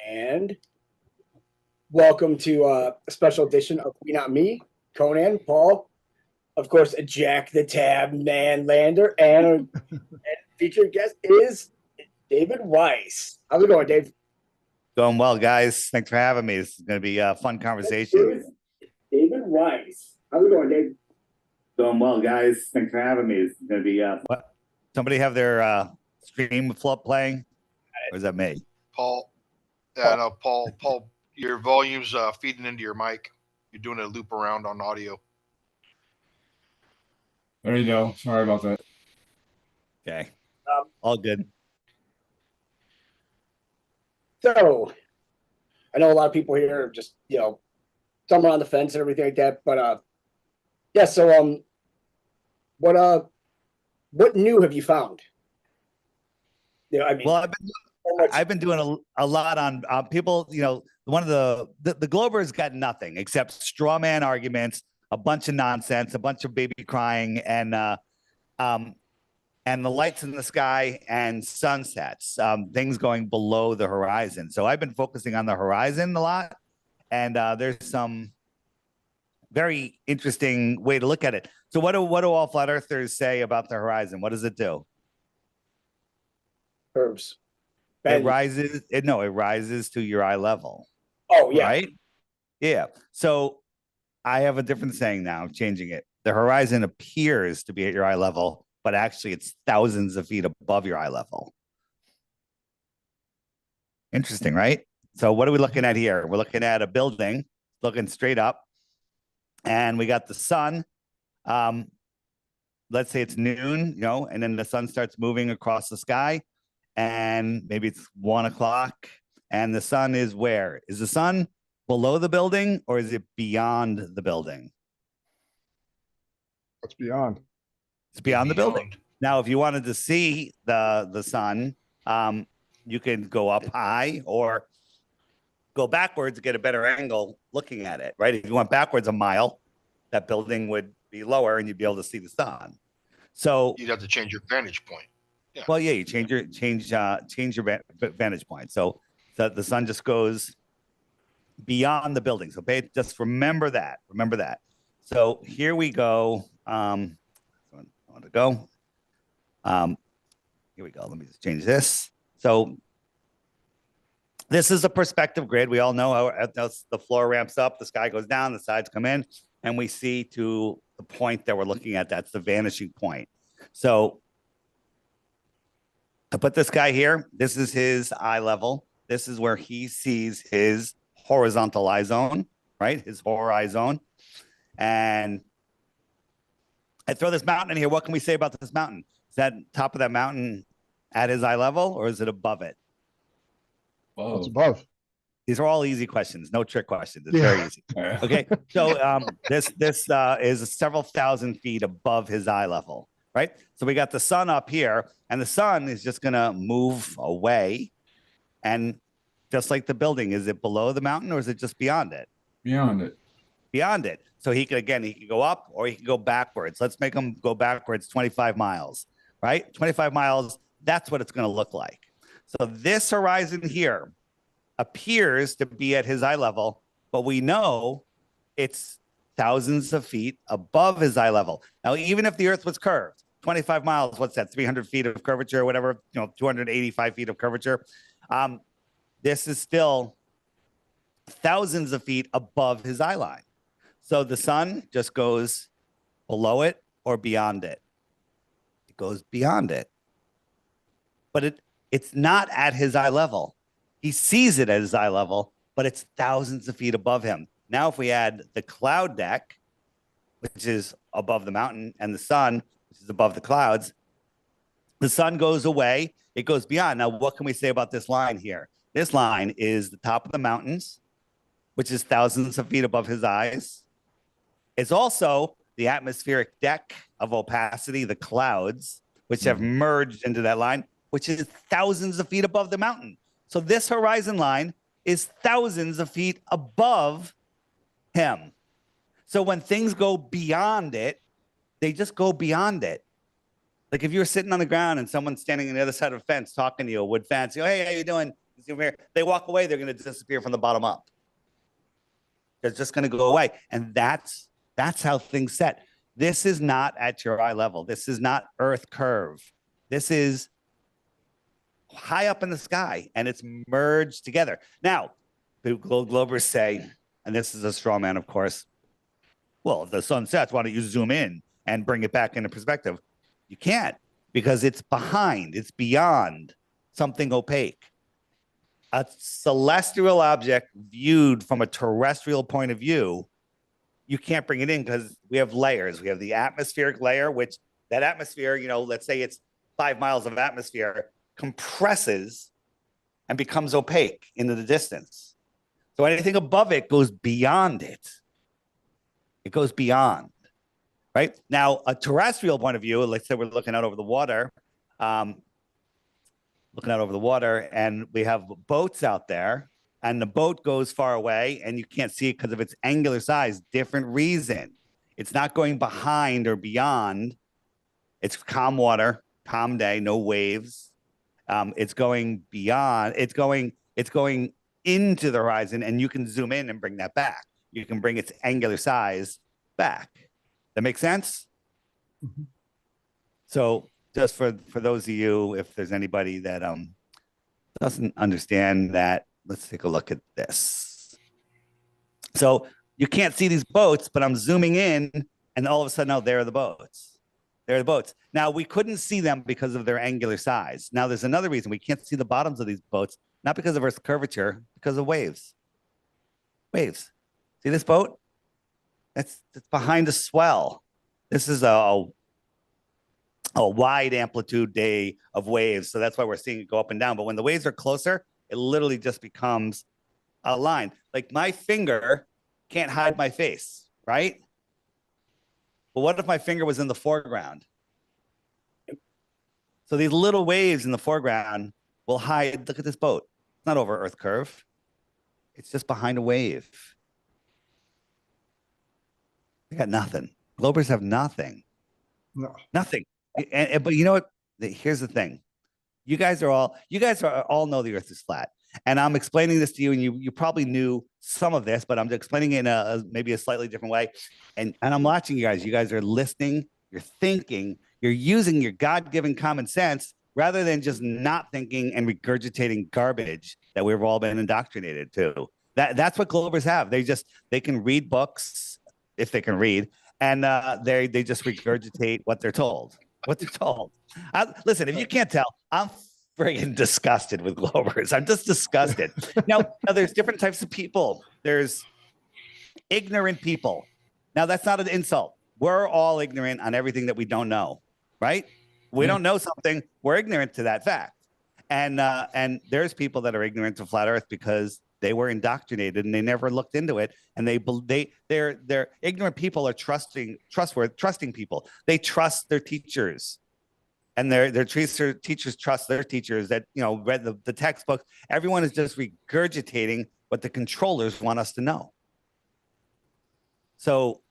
And welcome to a special edition of We Not Me. Conan, Paul, of course, Jack the Tab Man Lander, and featured guest is David Weiss. How's it going, Dave? Going well, guys. Thanks for having me. This is going to be a fun conversation. David Weiss. How's it going, Dave? Going well, guys. Thanks for having me. This is going to be what? Somebody have their stream flip playing, or is that me? Paul. Yeah, no, Paul, your volume's feeding into your mic. You're doing a loop around on audio. There you go. Sorry about that. Okay. All good. So, I know a lot of people here are just, somewhere on the fence and everything like that. But, yeah, so, what new have you found? Well, I've been doing a lot on people, one of the Globers got nothing except straw man arguments, a bunch of nonsense, a bunch of baby crying, and the lights in the sky and sunsets, things going below the horizon. So I've been focusing on the horizon a lot, and there's some very interesting way to look at it. So what do all flat earthers say about the horizon? What does it do? Curves. It rises to your eye level. Oh, yeah. Right? Yeah. So I have a different saying now. I'm changing it. The horizon appears to be at your eye level, but actually it's thousands of feet above your eye level. Interesting, right? So what are we looking at here? We're looking at a building, looking straight up, and we got the sun. Let's say it's noon, and then the sun starts moving across the sky. And maybe it's 1 o'clock, and the sun is where? Is the sun below the building, or is it beyond the building? It's beyond. It's beyond the building. Now, if you wanted to see the sun, you can go up high or go backwards to get a better angle looking at it, right? If you went backwards a mile, that building would be lower, and you'd be able to see the sun. So you'd have to change your vantage point. Yeah. Well, yeah, you change your vantage point. So the sun just goes beyond the building. So just remember that. Remember that. So here we go. I want to go. Here we go. Let me just change this. So this is a perspective grid. We all know how the floor ramps up, the sky goes down, the sides come in, and we see to the point that we're looking at. That's the vanishing point. So to put this guy here, this is his eye level. This is where he sees his horizontal eye zone, right? His horror eye zone. And I throw this mountain in here. What can we say about this mountain? Is that top of that mountain at his eye level, or is it above it? Well, it's above. These are all easy questions, no trick questions. It's very easy. Okay, so this is several thousand feet above his eye level. Right? So we got the sun up here, and the sun is just going to move away. And just like the building, is it below the mountain, or is it just beyond it? Beyond it. Beyond it. So he could go up, or he could go backwards. Let's make him go backwards 25 miles, right? 25 miles, that's what it's going to look like. So this horizon here appears to be at his eye level, but we know it's thousands of feet above his eye level. Now, even if the earth was curved, 25 miles, what's that, 300 feet of curvature or whatever, 285 feet of curvature. This is still thousands of feet above his eye line. So the sun just goes below it or beyond it. It goes beyond it. But it's not at his eye level. He sees it at his eye level, but it's thousands of feet above him. Now, if we add the cloud deck, which is above the mountain, and the sun, which is above the clouds, the sun goes away. It goes beyond. Now, what can we say about this line here? This line is the top of the mountains, which is thousands of feet above his eyes. It's also the atmospheric deck of opacity, the clouds, which have merged into that line, which is thousands of feet above the mountain. So this horizon line is thousands of feet above him. So when things go beyond it, they just go beyond it. Like if you were sitting on the ground and someone's standing on the other side of a fence talking to you, a wood fence, you go, hey, how you doing? zoom here. They walk away, they're going to disappear from the bottom up. They're just going to go away. And that's how things set. This is not at your eye level. This is not Earth curve. This is high up in the sky, and it's merged together. Now, the globers say, and this is a straw man, of course, well, if the sun sets, why don't you zoom in and bring it back into perspective? You can't, because it's behind, it's beyond something opaque. A celestial object viewed from a terrestrial point of view, you can't bring it in because we have layers. We have the atmospheric layer, which that atmosphere, you know, let's say it's 5 miles of atmosphere, compresses and becomes opaque into the distance. So anything above it goes beyond it. It goes beyond, right? Now, a terrestrial point of view, let's say we're looking out over the water, and we have boats out there, and the boat goes far away, and you can't see it because of its angular size. Different reason. It's not going behind or beyond. It's calm water, calm day, no waves. It's going beyond. It's going into the horizon, and you can zoom in and bring that back. You can bring its angular size back. That makes sense? Mm-hmm. So just for those of you, if there's anybody that doesn't understand that, let's take a look at this. So you can't see these boats, but I'm zooming in, and all of a sudden, oh, there are the boats. There are the boats. Now, we couldn't see them because of their angular size. Now, there's another reason. We can't see the bottoms of these boats, not because of Earth's curvature, because of waves. Waves. See this boat? It's behind a swell. This is a wide amplitude day of waves. So that's why we're seeing it go up and down. But when the waves are closer, it literally just becomes a line. Like my finger can't hide my face, right? But what if my finger was in the foreground? So these little waves in the foreground will hide. Look at this boat. It's not over Earth curve. It's just behind a wave. They got nothing. Globers have nothing. No. Nothing. But you know what? Here's the thing. You guys all know the Earth is flat. And I'm explaining this to you, and you probably knew some of this, but I'm explaining it in maybe a slightly different way. And I'm watching you guys. You guys are listening. You're thinking. You're using your God-given common sense rather than just not thinking and regurgitating garbage that we've all been indoctrinated to. That's what Globers have. They can read books if they can read, and they just regurgitate what they're told. What they're told. Listen, if you can't tell, I'm friggin' disgusted with Globers. I'm just disgusted. Now, there's different types of people. There's ignorant people. Now, that's not an insult. We're all ignorant on everything that we don't know, right? We don't know something. We're ignorant to that fact. And there's people that are ignorant to flat Earth because they were indoctrinated and they never looked into it. And they're ignorant people are trusting people. They trust their teachers. And their teachers trust their teachers that, read the textbooks. Everyone is just regurgitating what the controllers want us to know. So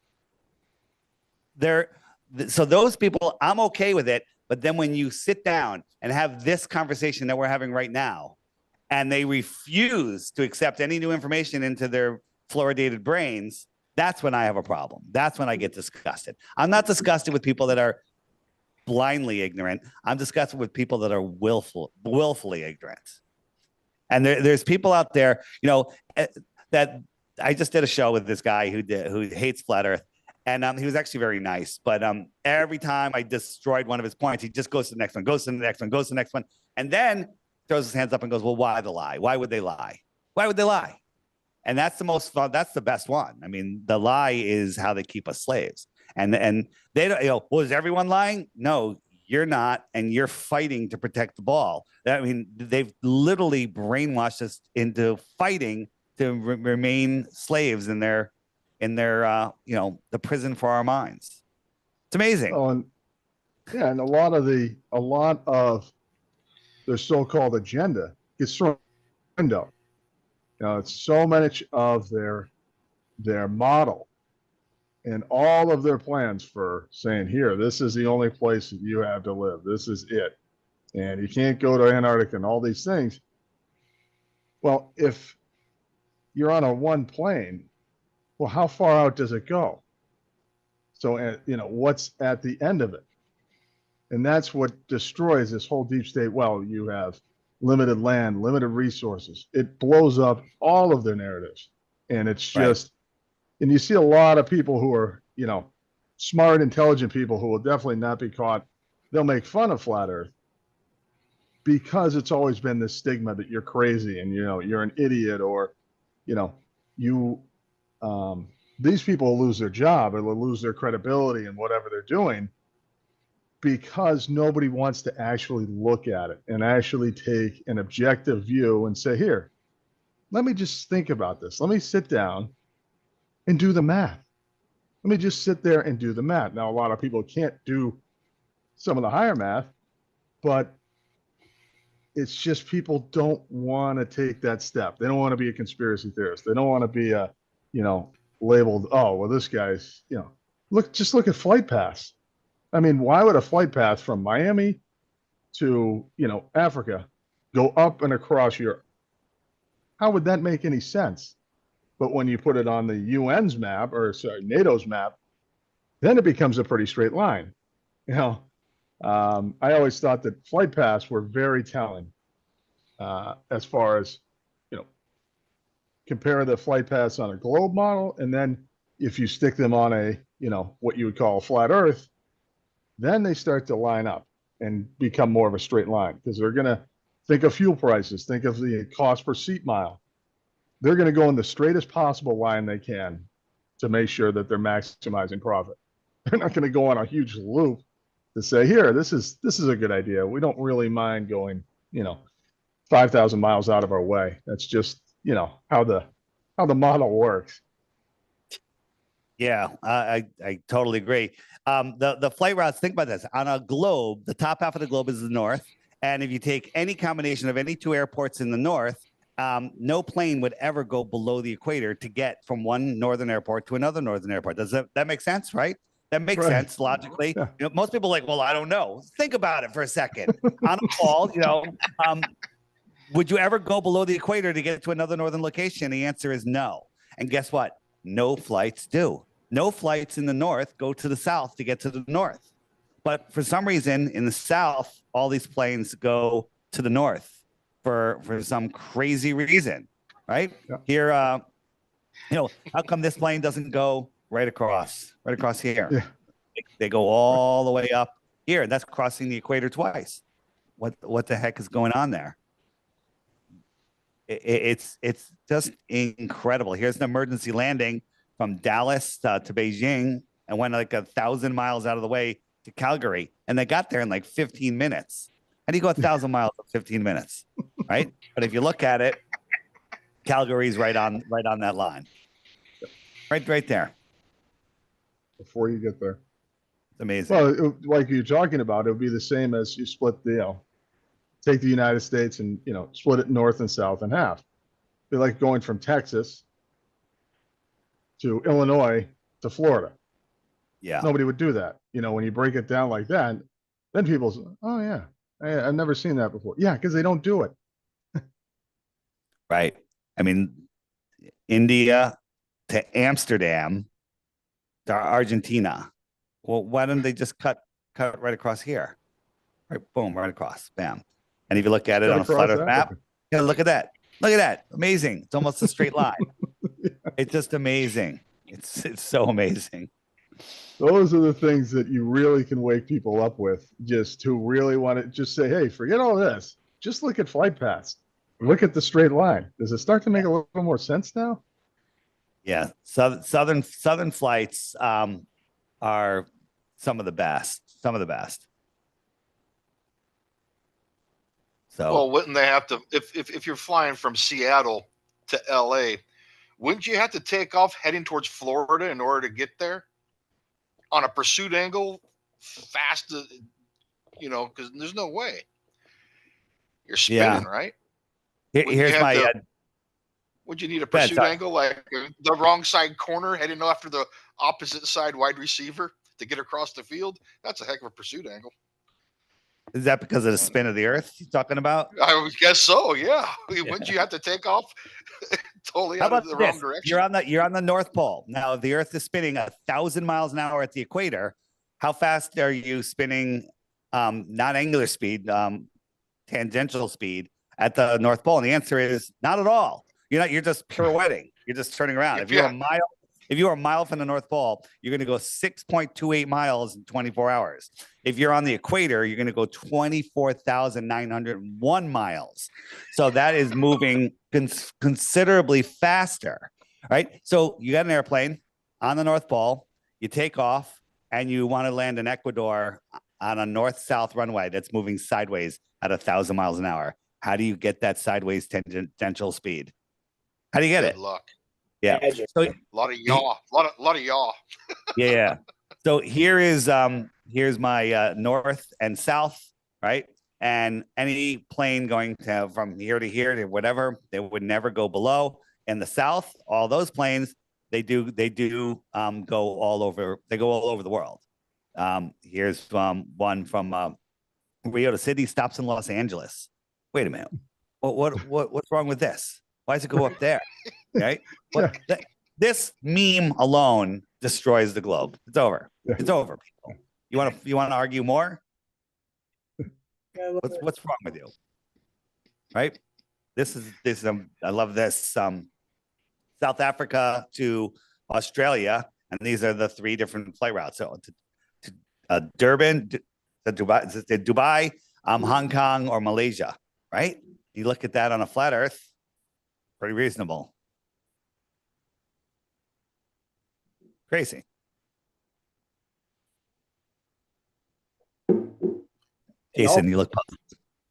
those people, I'm okay with it. But then when you sit down and have this conversation that we're having right now, and they refuse to accept any new information into their fluoridated brains, that's when I have a problem. That's when I get disgusted. I'm not disgusted with people that are blindly ignorant. I'm disgusted with people that are willfully ignorant. And there's people out there, that I just did a show with this guy who hates flat Earth. And he was actually very nice. But every time I destroyed one of his points, he just goes to the next one, goes to the next one, goes to the next one. And then throws his hands up and goes, well, why the lie? Why would they lie? Why would they lie? And that's the most fun. That's the best one. I mean, the lie is how they keep us slaves. And they don't, well, is everyone lying? No, you're not. And you're fighting to protect the ball. I mean, they've literally brainwashed us into fighting to remain slaves in their the prison for our minds. It's amazing. Oh, and a lot of their so-called agenda gets thrown out. It's so much of their model and all of their plans for saying, here, this is the only place that you have to live. This is it. And you can't go to Antarctica and all these things. Well, if you're on a one plane, well, how far out does it go? So, you know, what's at the end of it? And that's what destroys this whole deep state. Well, you have limited land, limited resources. It blows up all of their narratives. And it's just, and you see a lot of people who are, you know, smart, intelligent people who will definitely not be caught. They'll make fun of flat Earth because it's always been this stigma that you're crazy and, you know, you're an idiot, or, you know, you, these people will lose their job or they'll lose their credibility in whatever they're doing because nobody wants to actually look at it and actually take an objective view and say, here, let me just think about this. Let me sit down and do the math. Let me just sit there and do the math. Now, a lot of people can't do some of the higher math, but it's just people don't want to take that step. They don't want to be a conspiracy theorist. They don't want to be a, you know, labeled, oh, well, this guy's, you know, just look at flight paths. I mean, why would a flight path from Miami to, you know, Africa go up and across Europe? How would that make any sense? But when you put it on the UN's map, or sorry, NATO's map, then it becomes a pretty straight line. You know, I always thought that flight paths were very telling as far as, you know, compare the flight paths on a globe model, and then if you stick them on a, you know, what you would call a flat Earth, then they start to line up and become more of a straight line, because they're going to think of fuel prices, think of the cost per seat mile. They're going to go in the straightest possible line they can to make sure that they're maximizing profit. They're not going to go on a huge loop to say, here, this is a good idea. We don't really mind going, you know, 5,000 miles out of our way. That's just, you know, how the model works. Yeah, I totally agree. The flight routes, think about this. On a globe, the top half of the globe is the north. And if you take any combination of any two airports in the north, no plane would ever go below the equator to get from one northern airport to another northern airport. Does that make sense, right? That makes sense logically. Yeah. You know, most people are like, well, I don't know. Think about it for a second. On a call, you know, would you ever go below the equator to get to another northern location? The answer is no. And guess what? No flights do. No flights in the north go to the south to get to the north. But for some reason in the south, all these planes go to the north for some crazy reason, right? Yeah. Here, you know, how come this plane doesn't go right across here? Yeah. They go all the way up here. That's crossing the equator twice. What the heck is going on there? It's just incredible. Here's an emergency landing from Dallas to Beijing and went like 1,000 miles out of the way to Calgary, and they got there in like 15 minutes. How do you go 1,000 miles in 15 minutes, right? But if you look at it, Calgary's right on that line, right there. Before you get there, it's amazing. Well, like you're talking about, it would be the same as you split the, you know, take the United States and, you know, split it north and south in half. It'd be like going from Texas to Illinois to Florida. Yeah. Nobody would do that. You know, when you break it down like that, then people say, oh yeah, I've never seen that before. Yeah, because they don't do it. Right. I mean, India to Amsterdam to Argentina. Well, why don't they just cut right across here? Right, boom, right across, bam. And if you look at it on a flat Earth map, yeah, look at that. Look at that. Amazing. It's almost a straight line. Yeah. It's just amazing. It's so amazing. Those are the things that you really can wake people up with, just to really want to just say, hey, forget all this. Just look at flight paths. Look at the straight line. Does it start to make a little more sense now? Yeah. Southern flights are some of the best. So, well, wouldn't they have to, if you're flying from Seattle to LA, wouldn't you have to take off heading towards Florida in order to get there on a pursuit angle fast, you know, because there's no way you're spinning, right? Here's my, would you need a pursuit angle like the wrong side corner heading after the opposite side wide receiver to get across the field? That's a heck of a pursuit angle. Is that because of the spin of the Earth you're talking about? I would guess so. Yeah. Wouldn't you have to take off totally How out of about the this? wrong direction? You're on the North Pole. Now, if the Earth is spinning 1,000 miles an hour at the equator, how fast are you spinning, not angular speed, tangential speed at the North Pole? And the answer is not at all. You're just pirouetting. You're just turning around. If you're a mile from the North Pole, you're going to go 6.28 miles in 24 hours. If you're on the equator, you're going to go 24,901 miles. So that is moving considerably faster, right? So you got an airplane on the North Pole, you take off, and you want to land in Ecuador on a north-south runway that's moving sideways at 1,000 miles an hour. How do you get that sideways tangential speed? How do you get it? Good luck. Yeah. So, A lot of yaw. A lot of yaw. yeah. So here's my north and south, right? And any plane going from here to here to whatever, they would never go below. In the south, all those planes, they do go all over. They go all over the world. Here's one from Rio to Sydney, stops in Los Angeles. Wait a minute. What's wrong with this? Why does it go up there? Right? This meme alone destroys the globe. It's over. It's over, people. You want to argue more? What's wrong with you? Right? This is I love this. South Africa to Australia, and these are the 3 different flight routes. So to Durban, to Dubai, Hong Kong, or Malaysia. Right? You look at that on a flat Earth, pretty reasonable. Crazy. Jason, you look puzzled.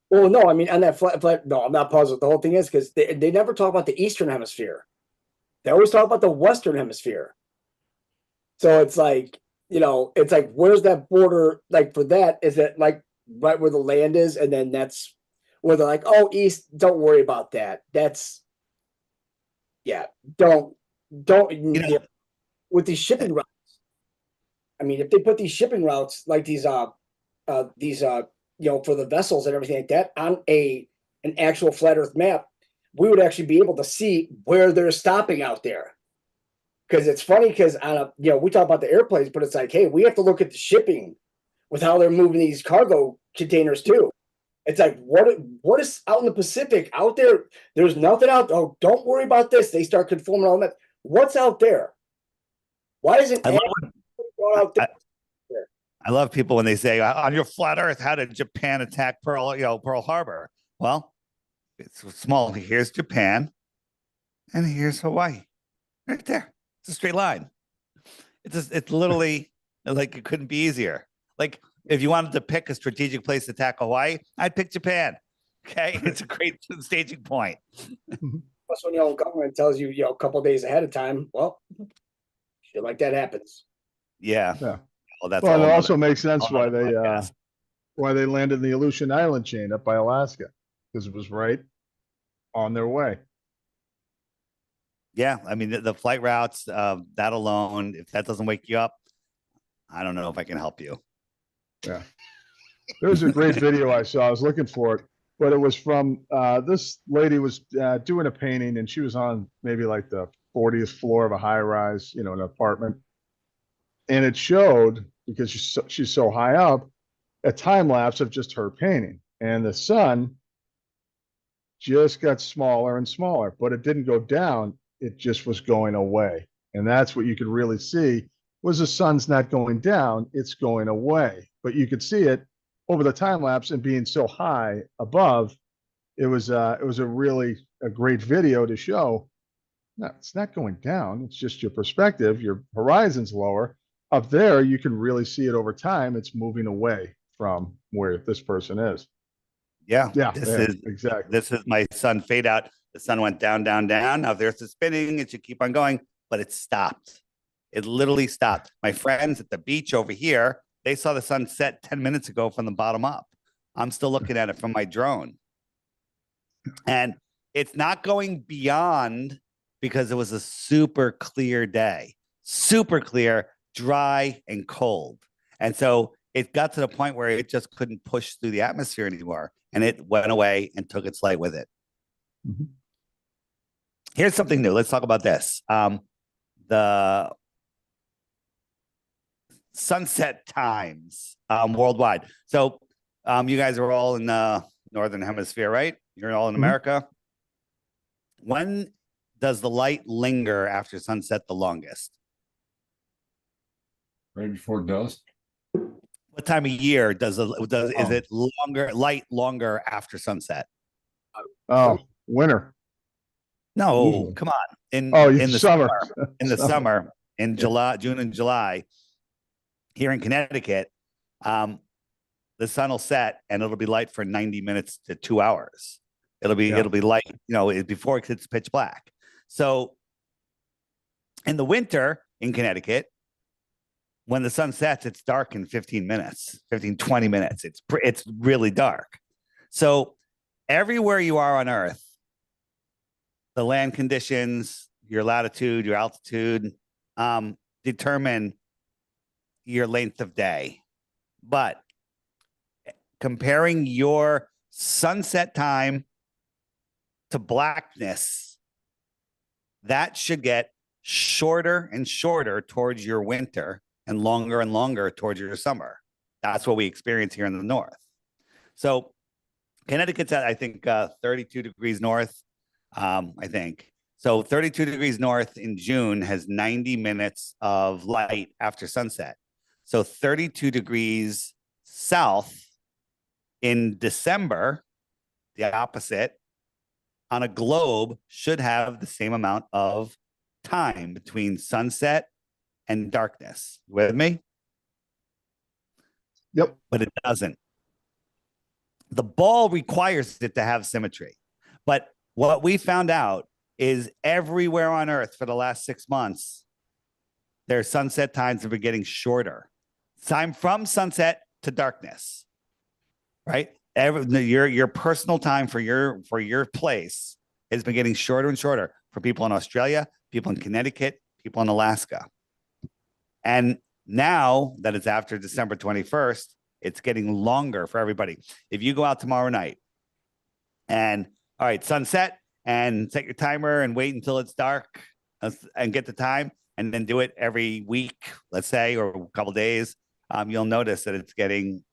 Well, no, I mean, on that flight, no, I'm not puzzled. The whole thing is because they never talk about the Eastern Hemisphere. They always talk about the Western Hemisphere. So it's like, it's like, where's that border? Like for that, is it like right where the land is? And then that's where they're like, oh, East, don't worry about that. That's, yeah, don't, with these shipping routes. I mean, if they put these shipping routes like these, for the vessels and everything like that on an actual flat Earth map, we would actually be able to see where they're stopping out there. Because it's funny because we talk about the airplanes, but it's like, hey, we have to look at the shipping with how they're moving these cargo containers too. It's like, what is out in the Pacific out there? There's nothing out. Oh, don't worry about this. They start conforming all that. What's out there? Why isn't out there? I love people when they say, on your flat Earth, how did Japan attack Pearl Harbor? Well, it's small. Here's Japan, and here's Hawaii, right there. It's a straight line. It's literally like it couldn't be easier. Like if you wanted to pick a strategic place to attack Hawaii, I'd pick Japan. Okay, it's a great staging point. Plus, when your own government tells you, a couple of days ahead of time, well, shit like that happens. Yeah. Well, it also makes sense why they landed in the Aleutian Island chain up by Alaska, because it was right on their way. Yeah, I mean the flight routes, that alone, if that doesn't wake you up, I don't know if I can help you. Yeah, there was a great video I saw. I was looking for it, but it was from this lady was doing a painting, and she was on maybe like the 40th floor of a high rise, an apartment. And it showed, because she's so high up, a time lapse of just her painting. And the sun just got smaller and smaller, but it didn't go down. It just was going away. And that's what you could really see, was the sun's not going down, it's going away. But you could see it over the time lapse, and being so high above, it was a great video to show. No, it's not going down. It's just your perspective. Your horizon's lower. Up there, you can really see it over time. It's moving away from where this person is. Yeah. Exactly. This is my sun fade out. The sun went down, down, down. Now the Earth is spinning. It should keep on going, but it stopped. It literally stopped. My friends at the beach over here, they saw the sun set 10 minutes ago from the bottom up. I'm still looking at it from my drone. And it's not going beyond, because it was a super clear day, super clear, dry and cold. And so it got to the point where it just couldn't push through the atmosphere anymore, and it went away and took its light with it. Mhm. Here's something new. Let's talk about this. The sunset times worldwide. So you guys are all in the Northern Hemisphere, right? You're all in America. When does the light linger after sunset the longest? Right before dusk. What time of year is it longer after sunset? Oh, winter. No, Usually. come on. In the summer. in the summer, in July, June and July, here in Connecticut, the sun will set and it'll be light for 90 minutes to 2 hours. It'll be light, before it gets pitch black. So in the winter in Connecticut, when the sun sets, it's dark in 15 minutes, 20 minutes. It's really dark. So everywhere you are on Earth, the land conditions, your latitude, your altitude, determine your length of day. But comparing your sunset time to blackness, that should get shorter and shorter towards your winter and longer towards your summer. That's what we experience here in the north. So Connecticut's at, I think, 32 degrees north, I think. So 32 degrees north in June has 90 minutes of light after sunset. So 32 degrees south in December, the opposite, on a globe should have the same amount of time between sunset and darkness. With me? Yep. But it doesn't. The ball requires it to have symmetry. But what we found out is everywhere on Earth for the last 6 months, their sunset times have been getting shorter. Time from sunset to darkness, right? Your personal time for your place has been getting shorter and shorter for people in Australia, people in Connecticut, people in Alaska. And now that it's after December 21st, it's getting longer for everybody. If you go out tomorrow night and, all right, sunset, and set your timer and wait until it's dark and get the time, and then do it every week, let's say, or a couple of days, you'll notice that it's getting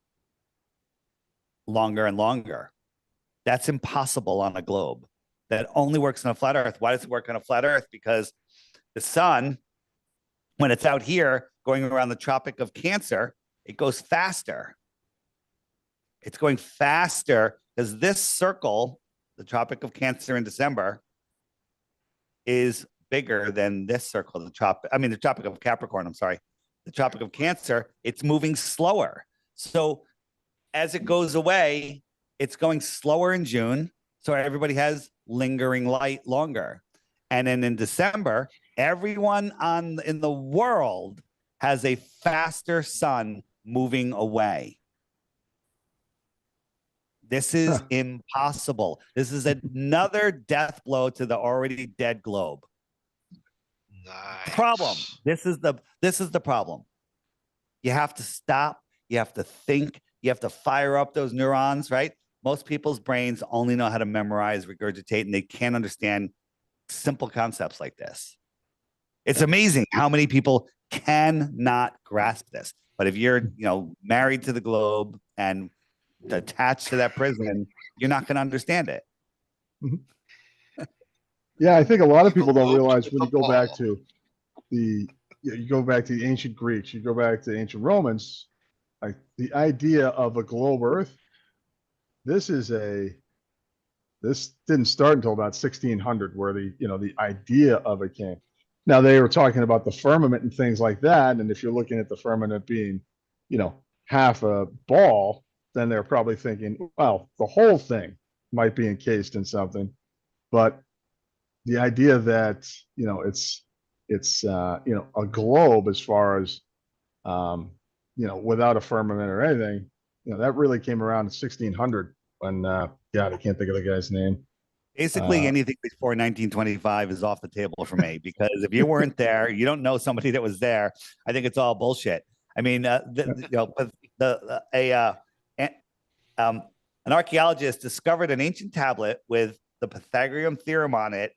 longer and longer. That's impossible on a globe. That only works on a flat Earth. Why does it work on a flat Earth? Because the sun, when it's out here going around the Tropic of Cancer, it goes faster. It's going faster because this circle, the Tropic of Cancer in December, is bigger than this circle, the Tropic of Capricorn, I'm sorry. The Tropic of Cancer, it's moving slower. So as it goes away, it's going slower in June. So everybody has lingering light longer. And then in December, everyone in the world has a faster sun moving away. This is impossible. This is another death blow to the already dead globe. Nice. Problem. This is the problem. You have to stop. You have to think. You have to fire up those neurons, right? Most people's brains only know how to memorize, regurgitate, and they can't understand simple concepts like this. It's amazing how many people cannot grasp this. But if you're, married to the globe and attached to that prison, you're not going to understand it. Yeah, I think a lot of people don't realize when you go back to the ancient Greeks, you go back to the ancient Romans, like the idea of a globe Earth. This didn't start until about 1600, where the idea of it came. Now they were talking about the firmament and things like that, and if you're looking at the firmament being, half a ball, then they're probably thinking, well, the whole thing might be encased in something. But the idea that, it's a globe, as far as, without a firmament or anything, that really came around in 1600 when, God, I can't think of the guy's name. Basically, anything before 1925 is off the table for me, because if you weren't there, you don't know somebody that was there. I think it's all bullshit. I mean, an archaeologist discovered an ancient tablet with the Pythagorean theorem on it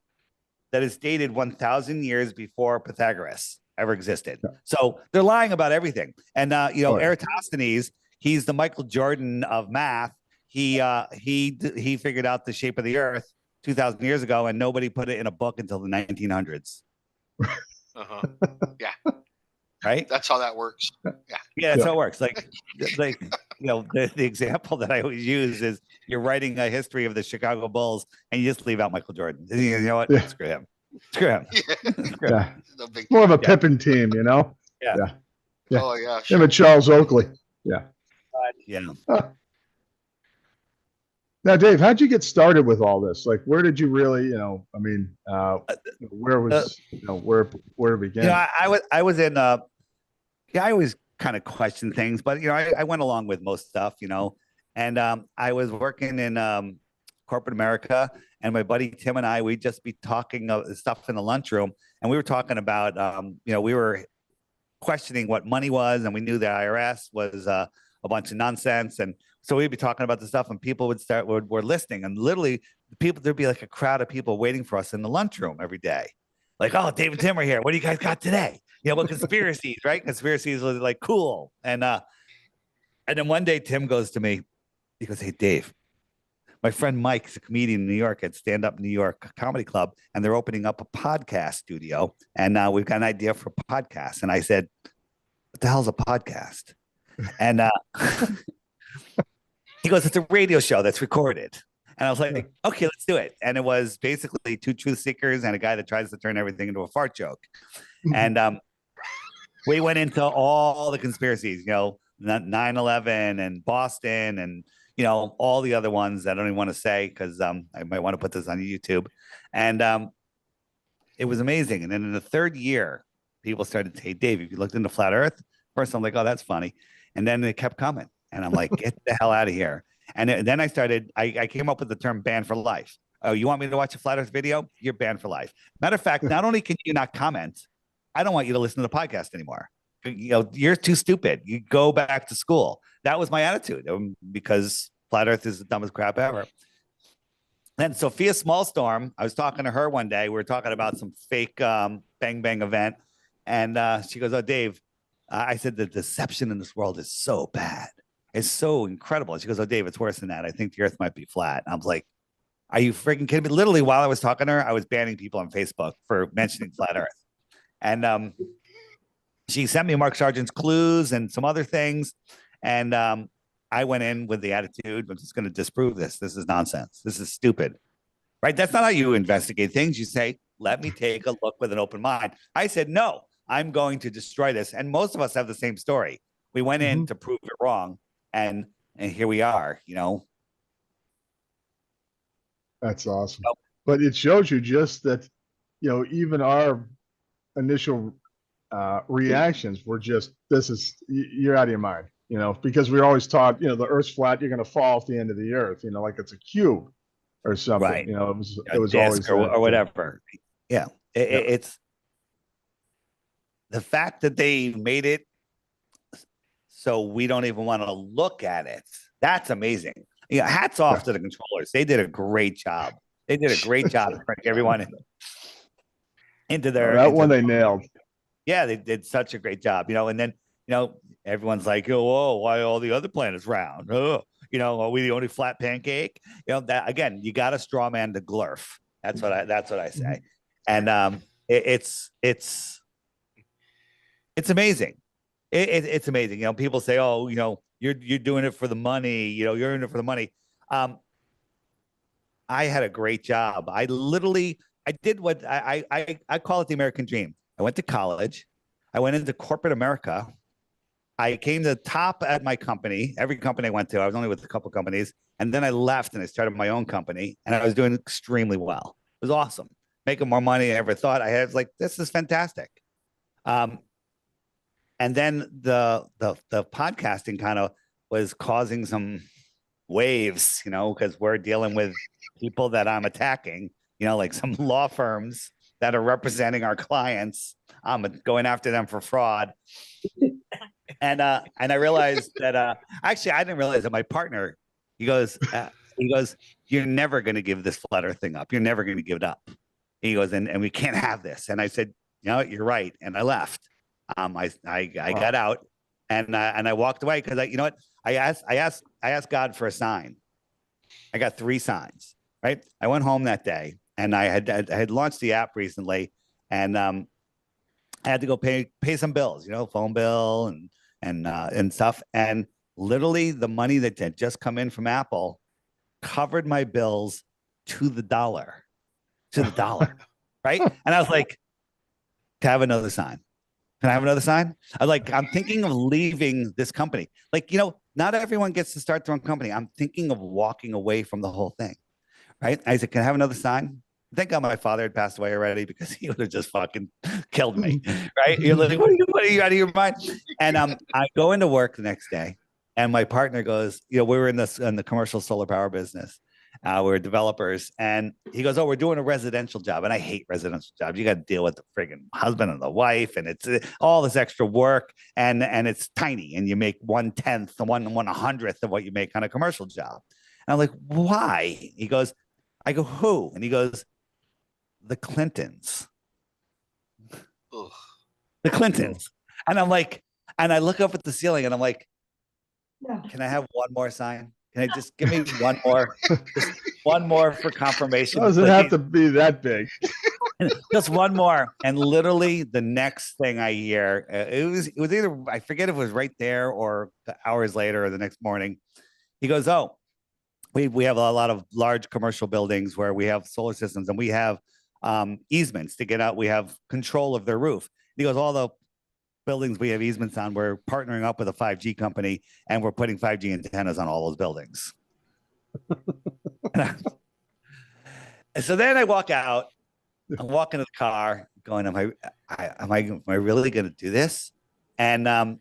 that is dated 1,000 years before Pythagoras ever existed. So they're lying about everything. And Eratosthenes, he's the Michael Jordan of math. He figured out the shape of the Earth 2,000 years ago, and nobody put it in a book until the 1900s. Yeah. Right. That's how that works. Yeah, that's how it works. Like the example that I always use is you're writing a history of the Chicago Bulls and you just leave out Michael Jordan. You know what? Yeah. Screw him. Screw him. Yeah. More of a Pippen team, you know? Yeah. Oh yeah. Him and Charles Oakley. Yeah. Yeah. Now, Dave, how'd you get started with all this? Like, where did you really, where was, where it began? I was in, I always kind of question things, but, I went along with most stuff, and I was working in corporate America, and my buddy Tim and I, we'd just be talking stuff in the lunchroom, and we were talking about, we were questioning what money was, and we knew the IRS was a bunch of nonsense, and so we'd be talking about the stuff, and people were listening, and literally there'd be like a crowd of people waiting for us in the lunchroom every day. Like, oh, Dave and Tim are here. What do you guys got today? What conspiracies, right? Conspiracies were like cool. And then one day Tim goes to me, he goes, hey, Dave, my friend Mike's a comedian in New York at Stand Up New York Comedy Club, and they're opening up a podcast studio. And we've got an idea for a podcast. And I said, what the hell's a podcast? And he goes, it's a radio show that's recorded. And I was like, okay, let's do it. And it was basically two truth seekers and a guy that tries to turn everything into a fart joke. And we went into all the conspiracies, 9/11 and Boston and, all the other ones that I don't even want to say because I might want to put this on YouTube. And it was amazing. And then in the third year, people started to say, hey, Dave, if you looked into flat Earth, first I'm like, oh, that's funny. And then they kept coming. And I'm like, get the hell out of here. And then I came up with the term banned for life. Oh, you want me to watch a flat Earth video? You're banned for life. Matter of fact, not only can you not comment, I don't want you to listen to the podcast anymore. You're too stupid. You go back to school. That was my attitude because flat Earth is the dumbest crap ever. Then Sophia Smallstorm, I was talking to her one day. We were talking about some fake Bang Bang event. And she goes, oh, Dave, I said, the deception in this world is so bad. It's so incredible. And she goes, oh, Dave, it's worse than that. I think the Earth might be flat. And I was like, are you freaking kidding me? Literally, while I was talking to her, I was banning people on Facebook for mentioning flat Earth. And she sent me Mark Sargent's clues and some other things. And I went in with the attitude, I'm just going to disprove this. This is nonsense. This is stupid. Right? That's not how you investigate things. You say, let me take a look with an open mind. I said, no, I'm going to destroy this. And most of us have the same story. We went in to prove it wrong. And here we are, That's awesome. But it shows you just that, even our initial reactions were just, you're out of your mind, because we're always taught, the Earth's flat, you're going to fall off the end of the Earth, like it's a cube or something, right. It was always or whatever. Yeah. It's the fact that they made it so we don't even want to look at it. That's amazing. Hats off to the controllers. They did a great job. They did a great job to bring everyone into their. They nailed. Yeah, they did such a great job. And then everyone's like, oh, why are all the other planets round? Oh, are we the only flat pancake? That again, you got a straw man to glurf. That's what I say. And it's amazing. It's amazing. People say, oh, you're doing it for the money. You're in it for the money. I had a great job. I did what I call it the American dream. I went to college. I went into corporate America. I came to the top at my company, every company I went to. I was only with a couple companies. And then I left and I started my own company and I was doing extremely well. It was awesome. Making more money than I ever thought. I was like, this is fantastic. And then the podcasting kind of was causing some waves, because we're dealing with people that I'm attacking, like some law firms that are representing our clients. Going after them for fraud. And I realized that actually I didn't realize that my partner, he goes, you're never going to give this flat earth thing up. You're never going to give it up. He goes, and we can't have this. And I said, you know what, you're right. And I left. I got out and I walked away because you know what? I asked God for a sign. I got 3 signs, right? I went home that day and I had launched the app recently and I had to go pay some bills, you know, phone bill and stuff. And literally the money that had just come in from Apple covered my bills to the dollar, right? And I was like, to have another sign. Can I have another sign? I'm thinking of leaving this company. Like, you know, not everyone gets to start their own company. I'm thinking of walking away from the whole thing, right? I said, can I have another sign? Thank God my father had passed away already because he would have just fucking killed me, right? You're like, what are you out of your mind? And I go into work the next day and my partner goes, you know, we were in the commercial solar power business. We're developers and he goes, oh, we're doing a residential job. And I hate residential jobs. You got to deal with the friggin' husband and the wife and it's all this extra work and it's tiny and you make 1/10, 1/100th of what you make on a commercial job. And I'm like, why? He goes, I go, who? And he goes, the Clintons. Ugh. The Clintons. And I'm like, and I look up at the ceiling and I'm like, can I have one more sign? Can I just give me one more? Just one more for confirmation. Doesn't have to be that big. Just one more. And literally the next thing I hear, it was either, I forget if it was right there or hours later or the next morning. He goes, oh, we have a lot of large commercial buildings where we have solar systems and we have easements to get out. We have control of their roof. He goes, all the buildings we have easements on, we're partnering up with a 5G company and we're putting 5G antennas on all those buildings. And so then I walk out, I'm walking to the car going, am I really going to do this? And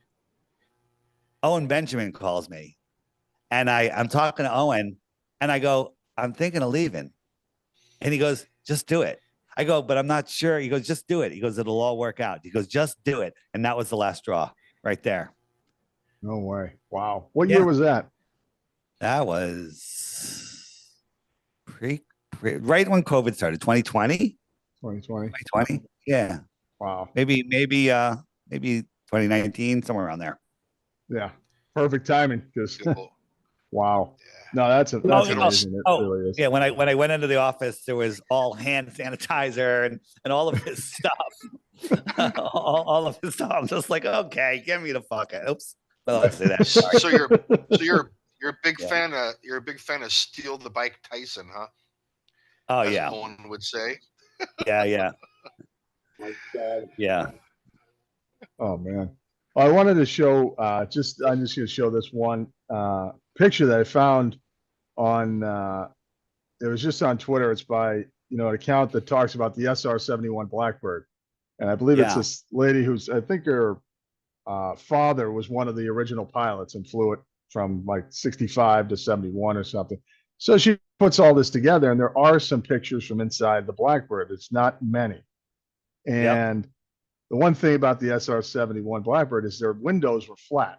Owen Benjamin calls me and I'm talking to Owen and I go, I'm thinking of leaving. And he goes, just do it. I go, but I'm not sure. He goes, just do it. He goes, it'll all work out. He goes, just do it. And that was the last straw right there. No way. Wow. What year was that? That was right when COVID started, 2020. 2020. Yeah. Wow. Maybe 2019, somewhere around there. Yeah. Perfect timing. Because wow. Yeah. No, that's amazing. It really is. Yeah, when I went into the office, there was all hand sanitizer and all of his stuff. all of his stuff. I'm just like, okay, get me the fuck out. Oops. Well, let's say that. So you're a big fan of Steal the Bike Tyson, huh? Oh As yeah. Owen would say. Yeah. My God. Yeah. Oh man. I wanted to show I'm just going to show this one picture that I found on it was just on Twitter. It's by, you know, an account that talks about the SR-71 Blackbird. And I believe it's this lady who's, I think her father was one of the original pilots and flew it from like 65 to 71 or something. So she puts all this together and there are some pictures from inside the Blackbird. It's not many. And the one thing about the SR-71 Blackbird is their windows were flat.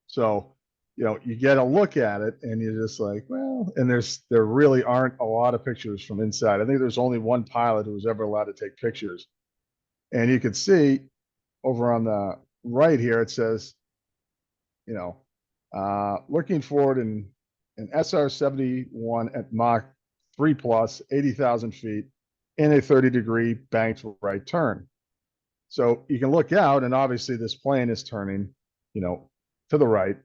So, you know, you get a look at it and you're just like, well, and there really aren't a lot of pictures from inside. I think there's only one pilot who was ever allowed to take pictures. And you can see over on the right here, it says, you know, looking forward in an SR-71 at Mach 3+, 80,000 feet in a 30-degree banked right turn. So you can look out and obviously this plane is turning, you know, to the right.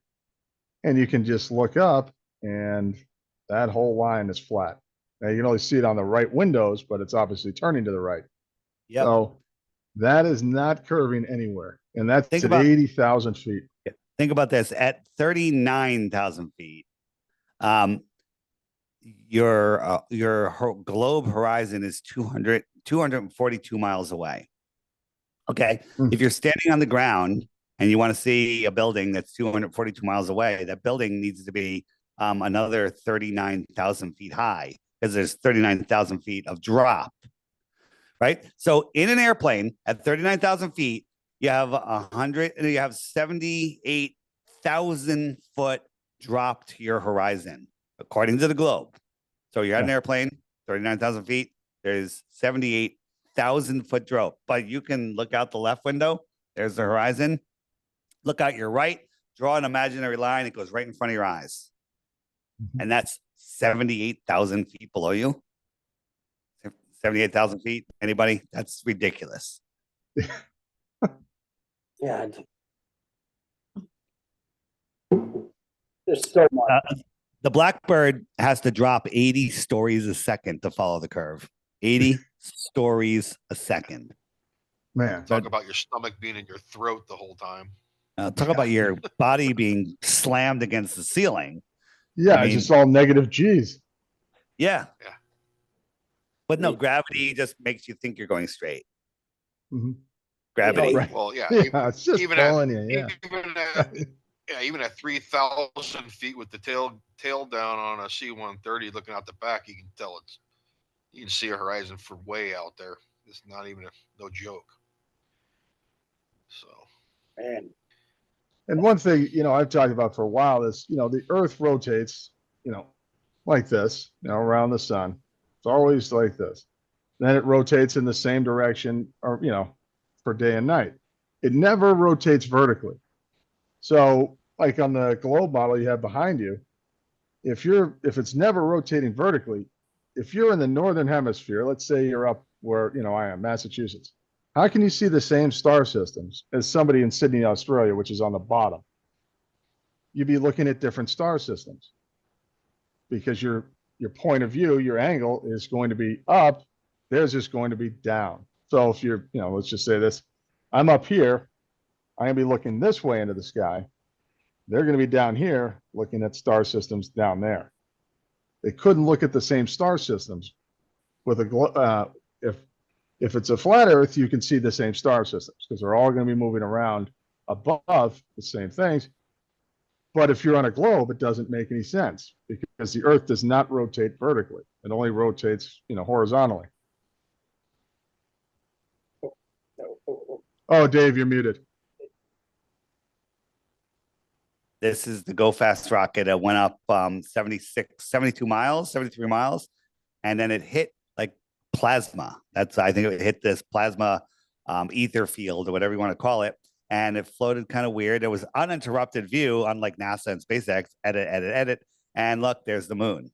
And you can just look up and that whole line is flat. Now you can only see it on the right windows, but it's obviously turning to the right. Yep. So that is not curving anywhere. And that's at 80,000 feet. Think about this. At 39,000 feet, your globe horizon is 242 miles away. Okay. If you're standing on the ground and you want to see a building that's 242 miles away, that building needs to be another 39,000 feet high because there's 39,000 feet of drop. right? So in an airplane at 39,000 feet, you have 78,000 foot drop to your horizon, according to the globe. So you're at an airplane, 39,000 feet, there's 78,000 foot drop, but you can look out the left window, there's the horizon. Look out your right, draw an imaginary line, it goes right in front of your eyes. And that's 78,000 feet below you. 78,000 feet. Anybody? That's ridiculous. Yeah. There's so much. The Blackbird has to drop 80 stories a second to follow the curve. 80 stories a second. Man, Talk about your stomach being in your throat the whole time. Talk about your body being slammed against the ceiling. yeah, I it's mean- just all negative G's. Yeah. Yeah. But no, gravity just makes you think you're going straight. Mhm. Gravity. Right. Well, yeah. Yeah, it's just even pulling you. Yeah. Even at 3,000 feet with the tail down on a C-130 looking out the back, you can tell you can see a horizon for way out there. It's not even no joke. So, Man. And one thing, I've talked about for a while is, the Earth rotates, like this, around the sun. It's always like this. Then it rotates in the same direction, or for day and night. It never rotates vertically. So, like on the globe model you have behind you, if it's never rotating vertically, if you're in the northern hemisphere, let's say you're up where I am, Massachusetts. How can you see the same star systems as somebody in Sydney, Australia, which is on the bottom? You'd be looking at different star systems because your point of view, your angle is going to be up. Theirs is going to be down. So if you're, let's just say this, I'm up here. I'm going to be looking this way into the sky. They're going to be down here looking at star systems down there. They couldn't look at the same star systems with if it's a flat Earth, you can see the same star systems because they're all going to be moving around above the same things. But if you're on a globe, it doesn't make any sense because the Earth does not rotate vertically. It only rotates, horizontally. Oh, Dave, you're muted. This is the Go Fast rocket. It went up 72 miles, 73 miles, and then it hit like plasma. I think it hit this plasma ether field or whatever you want to call it. And it floated kind of weird. It was uninterrupted view, unlike NASA and SpaceX. Edit. And look, there's the moon.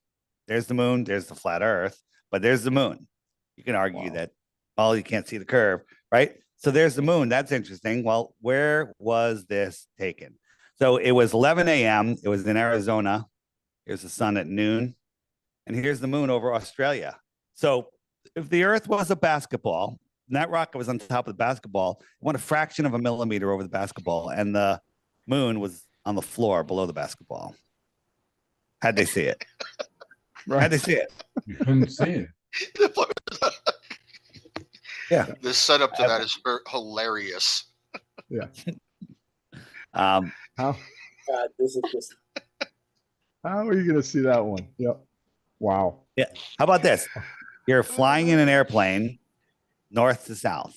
There's the moon. There's the flat Earth, but there's the moon. You can argue that, you can't see the curve, right? So there's the moon. That's interesting. Well, where was this taken? So it was 11 a.m. It was in Arizona. Here's the sun at noon. And here's the moon over Australia. So if the Earth was a basketball, and that rocket was on top of the basketball, it went a fraction of a millimeter over the basketball, and the moon was on the floor below the basketball. How'd they see it? Right. How'd they see it? You couldn't see it. Yeah. the setup to that is hilarious. Yeah. How? How God, this is just. are you going to see that one? Yep. Wow. How about this? You're flying in an airplane north to south.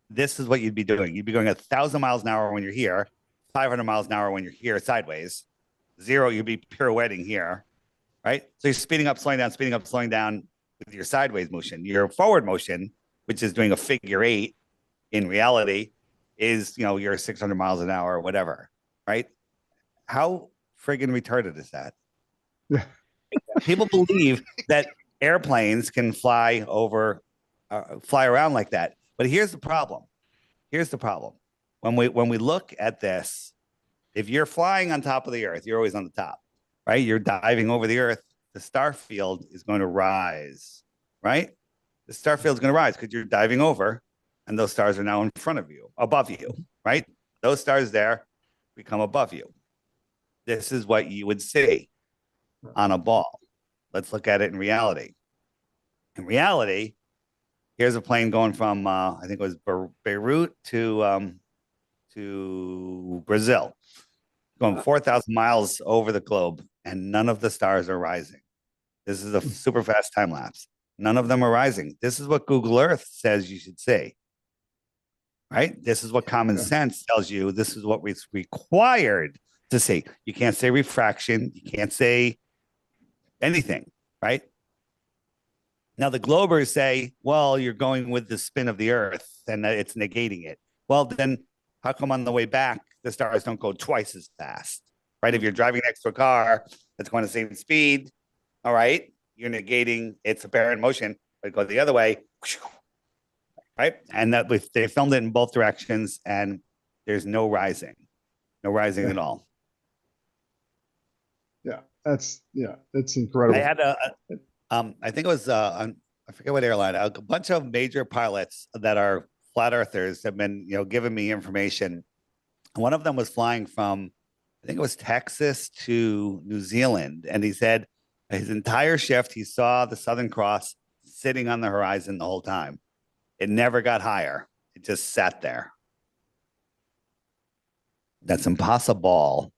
This is what you'd be doing. You'd be going 1,000 miles an hour when you're here, 500 miles an hour when you're here sideways. 0, you'd be pirouetting here, right? So you're speeding up, slowing down with your sideways motion. Your forward motion, which is doing a figure 8 in reality, is, you're 600 miles an hour or whatever, right? How friggin' retarded is that? People believe that airplanes can fly around like that. But here's the problem. When we look at this, if you're flying on top of the Earth, you're always on the top, right? You're diving over the Earth. The star field is going to rise, right? The star field is going to rise because you're diving over, and those stars are now in front of you, above you, right? Those stars there become above you. This is what you would see on a ball. Let's look at it in reality. In reality, here's a plane going from I think it was Beirut to Brazil, going 4,000 miles over the globe, and none of the stars are rising. This is a super fast time lapse. None of them are rising. This is what Google Earth says you should see. Right? This is what common sense tells you. This is what is required to see. You can't say refraction. You can't say anything, right? Now, the globers say, well, you're going with the spin of the Earth and it's negating it. Well, then how come on the way back, the stars don't go twice as fast, right? If you're driving next to a car that's going the same speed, all right, you're negating its apparent motion, but go the other way, right? And that they filmed it in both directions, and there's no rising at all. Yeah, it's incredible. I had I think it was I forget what airline. A bunch of major pilots that are flat earthers have been giving me information. One of them was flying from, I think it was Texas to New Zealand, and he said his entire shift he saw the Southern Cross sitting on the horizon the whole time. It never got higher. It just sat there. That's impossible.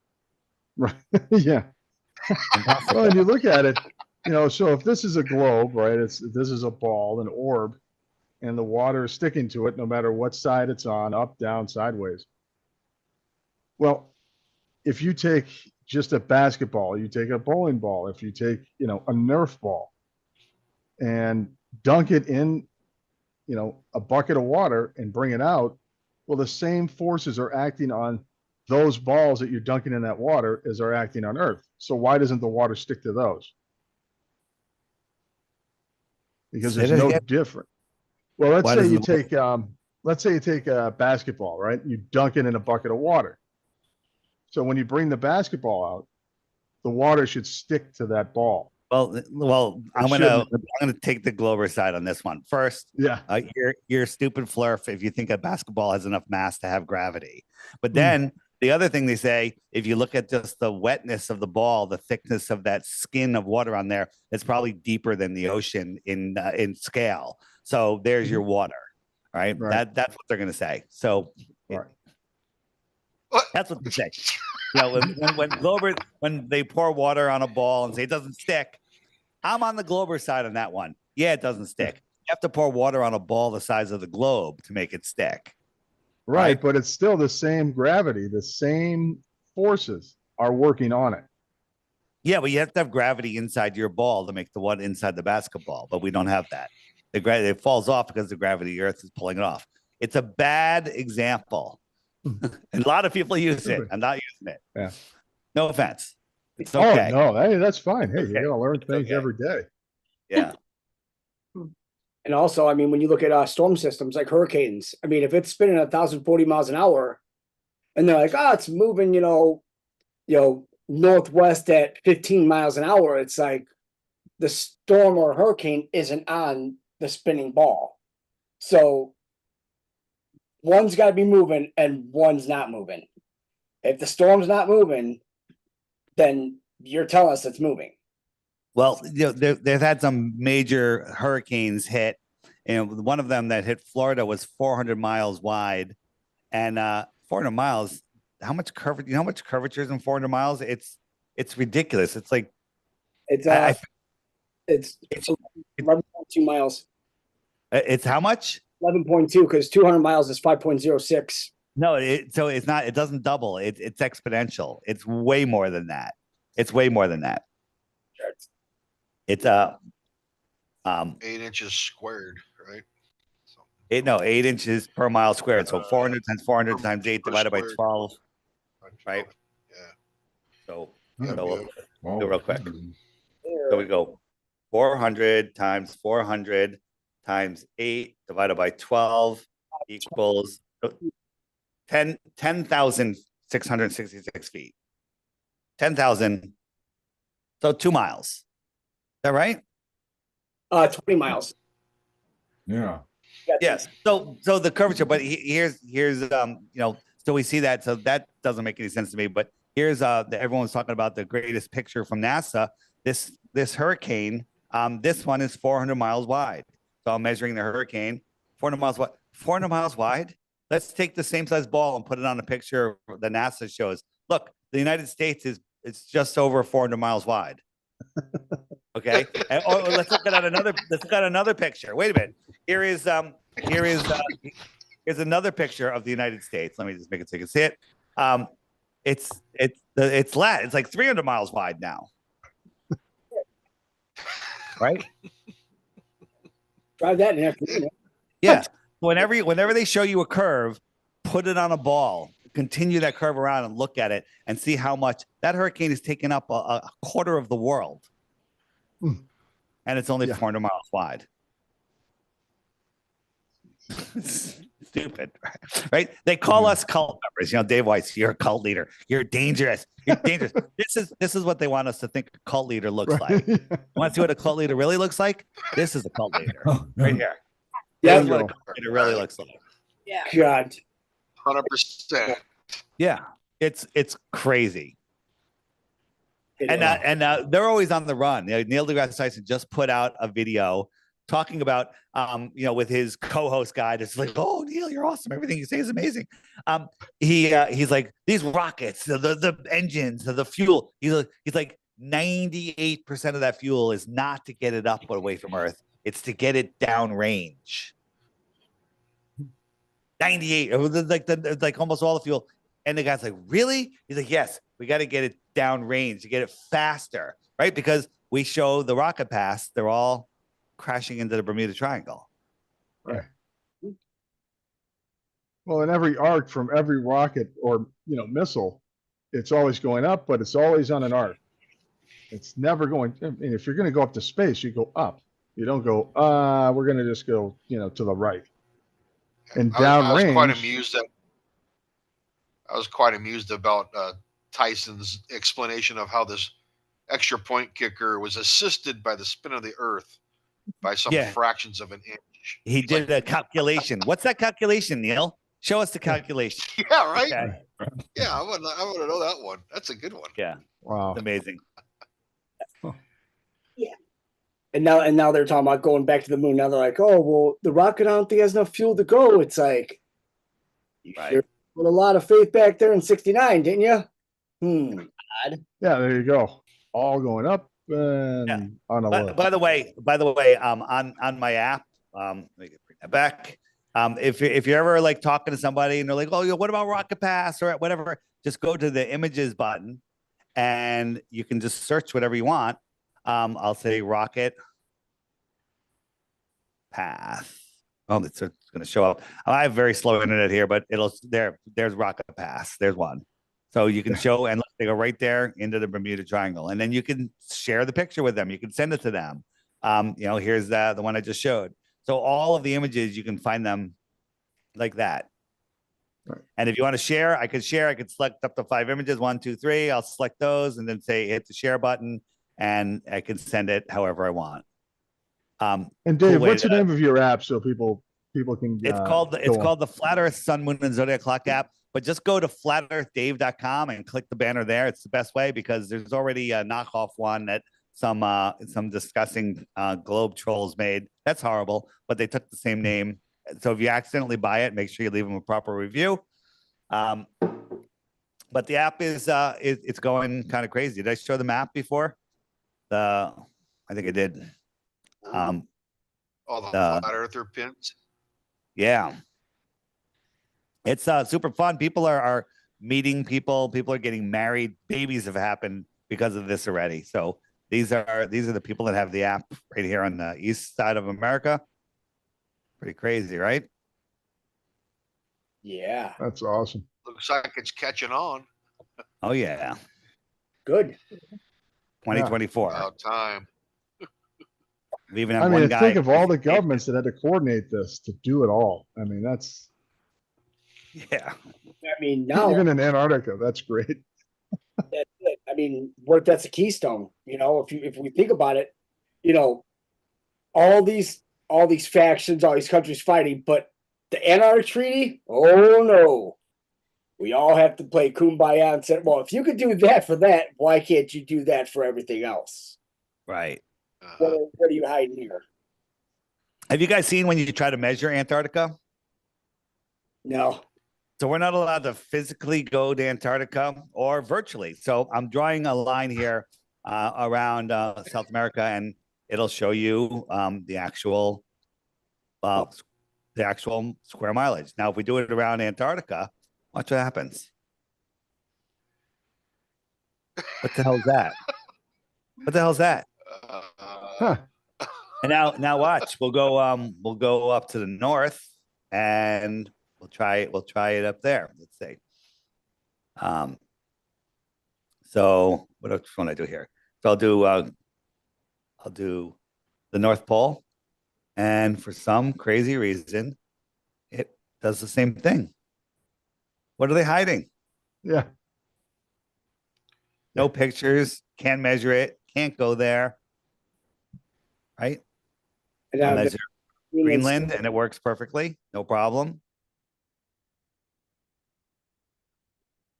Right. Yeah. Well, and you look at it, so if this is a globe, right, this is a ball, an orb, and the water is sticking to it no matter what side it's on, up, down, sideways. Well, if you take just a basketball, you take a bowling ball, if you take, a Nerf ball and dunk it in, a bucket of water and bring it out, well, the same forces are acting on those balls that you're dunking in that water as are acting on Earth. So why doesn't the water stick to those? Because there's no different. Well, let's say you take a basketball, right? You dunk it in a bucket of water. So when you bring the basketball out, the water should stick to that ball. Well, I'm gonna take the Glover side on this one first. Yeah, you're stupid flurf if you think a basketball has enough mass to have gravity. But then the other thing they say, if you look at just the wetness of the ball, the thickness of that skin of water on there, it's probably deeper than the ocean in scale. So there's your water, right? That's what they're gonna say. So that's what they say. When they pour water on a ball and say it doesn't stick, I'm on the Glober side on that one. Yeah, it doesn't stick. You have to pour water on a ball the size of the globe to make it stick. Right, but it's still the same gravity. The same forces are working on it. Yeah, but you have to have gravity inside your ball to make the one inside the basketball, but we don't have that. It falls off because the gravity of the Earth is pulling it off. It's a bad example. And a lot of people use it. I'm not using it. Yeah. No offense. It's okay. Oh, no, hey, that's fine. Hey, you gotta learn things every day. Yeah. And also, I mean, when you look at storm systems like hurricanes, I mean, if it's spinning 1,040 miles an hour, and they're like, it's moving, northwest at 15 miles an hour, it's like the storm or hurricane isn't on the spinning ball. So one's got to be moving and one's not moving. If the storm's not moving, then you're telling us it's moving. Well, they've had some major hurricanes hit, and one of them that hit Florida was 400 miles wide, and 400 miles. How much curvature? You know how much curvature is in 400 miles? It's ridiculous. It's like it's 11.2 miles. It's how much? 11.2, because 200 miles is 5.06. No, so it's not. It doesn't double. It's exponential. It's way more than that. It's way more than that. It's 8 inches squared, right? 8 inches per mile squared. So 400 times 400 times 8 divided by 12, right? Yeah. So we'll do real quick. So we go 400 times 400 times 8 divided by 12 equals 10,666 feet. 10,000. So 2 miles. Is that right? 20 miles. Yeah. Yes. So the curvature, but here's so we see that. So that doesn't make any sense to me. But here's everyone's talking about the greatest picture from NASA. This hurricane, this one is 400 miles wide. So I'm measuring the hurricane, 400 miles wide. 400 miles wide. Let's take the same size ball and put it on a picture that NASA shows. Look, the United States is just over 400 miles wide. Okay. Let's look at another. Let's look at another picture. Wait a minute. Here's another picture of the United States. Let me just make it so you can see it. It's like 300 miles wide now. Right. Drive that in the afternoon. Yeah. Whenever they show you a curve, put it on a ball, continue that curve around and look at it and see how much that hurricane has taken up a quarter of the world. And it's only 400 miles wide. Stupid, right? They call us cult members. You know, Dave Weiss, you're a cult leader. You're dangerous. You're dangerous. This is what they want us to think a cult leader looks like. You want to see what a cult leader really looks like? This is a cult leader right here. Yeah, This is what a cult leader really looks like. Yeah. God. 100%. Yeah, it's crazy. And they're always on the run. You know, Neil deGrasse Tyson just put out a video talking about, with his co-host guy. It's like, oh, Neil, you're awesome. Everything you say is amazing. He's like, these rockets, the engines, the fuel. He's like 98% of that fuel is not to get it up away from Earth. It's to get it downrange. 98, it was like almost all the fuel. And the guy's like, really? He's like, yes, we got to get it downrange to get it faster, right? Because we show the rocket pass, they're all crashing into the Bermuda Triangle. Right. Well, in every arc from every rocket or missile, it's always going up, but it's always on an arc. It's never going. I mean, if you're going to go up to space, you go up. You don't go. We're going to just go, to the right. And downrange. I was quite amused about Tyson's explanation of how this extra point kicker was assisted by the spin of the Earth by some fractions of an inch. He did a calculation. What's that calculation, Neil? Show us the calculation. Yeah, right. Okay. Yeah, I want to know that one. That's a good one. Yeah. Wow. It's amazing. Yeah. And now they're talking about going back to the moon. Now they're like, oh, well, the rocket, I don't think has enough fuel to go. It's like, you sure put a lot of faith back there in '69, didn't you? Yeah, there you go. All going up and on a list. By the way, on my app, let me bring that back. If you're ever like talking to somebody and they're like, oh, what about Rocket Pass or whatever, just go to the images button and you can just search whatever you want. I'll say Rocket Pass. Oh, it's going to show up. I have very slow internet here, but there's Rocket Pass. There's one. So you can show and they go right there into the Bermuda Triangle. And then you can share the picture with them. You can send it to them. Here's the one I just showed. So all of the images, you can find them like that. Right. And if you want to share, I could select up to 5 images, 1, 2, 3. I'll select those and then say, hit the share button and I can send it however I want. And Dave, what's the name of your app so people can? It's called the Flat Earth Sun, Moon, and Zodiac Clock app. But just go to flatearthdave.com and click the banner there. It's the best way because there's already a knockoff one that some disgusting globe trolls made. That's horrible, but they took the same name. So if you accidentally buy it, make sure you leave them a proper review. But the app is it's going kind of crazy. Did I show the map before? I think I did. All the flat earther pins. Yeah. It's super fun. People are meeting people. People are getting married. Babies have happened because of this already. So these are the people that have the app right here on the east side of America. Pretty crazy, right? Yeah. That's awesome. Looks like it's catching on. Oh yeah. Good. 2024. About time. We even have one guy. Think of all the governments that had to coordinate this to do it all. I mean, that's. Yeah. I mean, now even in Antarctica, that's great. That's it. I mean, what if that's a keystone? If we think about it, all these factions, all these countries fighting, but the Antarctic Treaty, oh no. We all have to play kumbaya and say, well, if you could do that for that, why can't you do that for everything else? Right. What are you hiding here? Have you guys seen when you try to measure Antarctica? No. So we're not allowed to physically go to Antarctica or virtually. So I'm drawing a line here around South America, and it'll show you the actual square mileage. Now, if we do it around Antarctica, watch what happens. What the hell is that? What the hell is that? Huh. And now watch. We'll go up to the north, and we'll try it up there. Let's see. So what else want I do here? So I'll do the North Pole, and for some crazy reason, it does the same thing. What are they hiding? Yeah. No pictures, can't measure it, can't go there. Right? And I'll measure Greenland, and it works perfectly, no problem.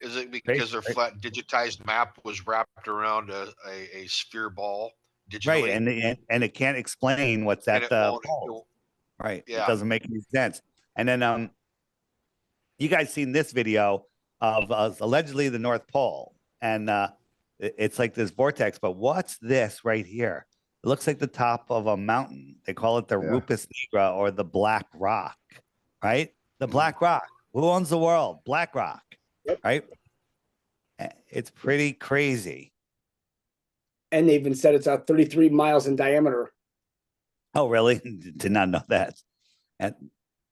Is it because their flat digitized map was wrapped around a sphere ball digitally? Right, and it can't explain what's at the pole. Right, yeah. It doesn't make any sense. And then you guys seen this video of allegedly the North Pole, and it's like this vortex, but what's this right here? It looks like the top of a mountain. They call it the Rupus Nigra, or the Black Rock, right? The Black Rock. Who owns the world? Black Rock, right? It's pretty crazy. And they even said it's 33 miles in diameter. Oh, really? Did not know that. And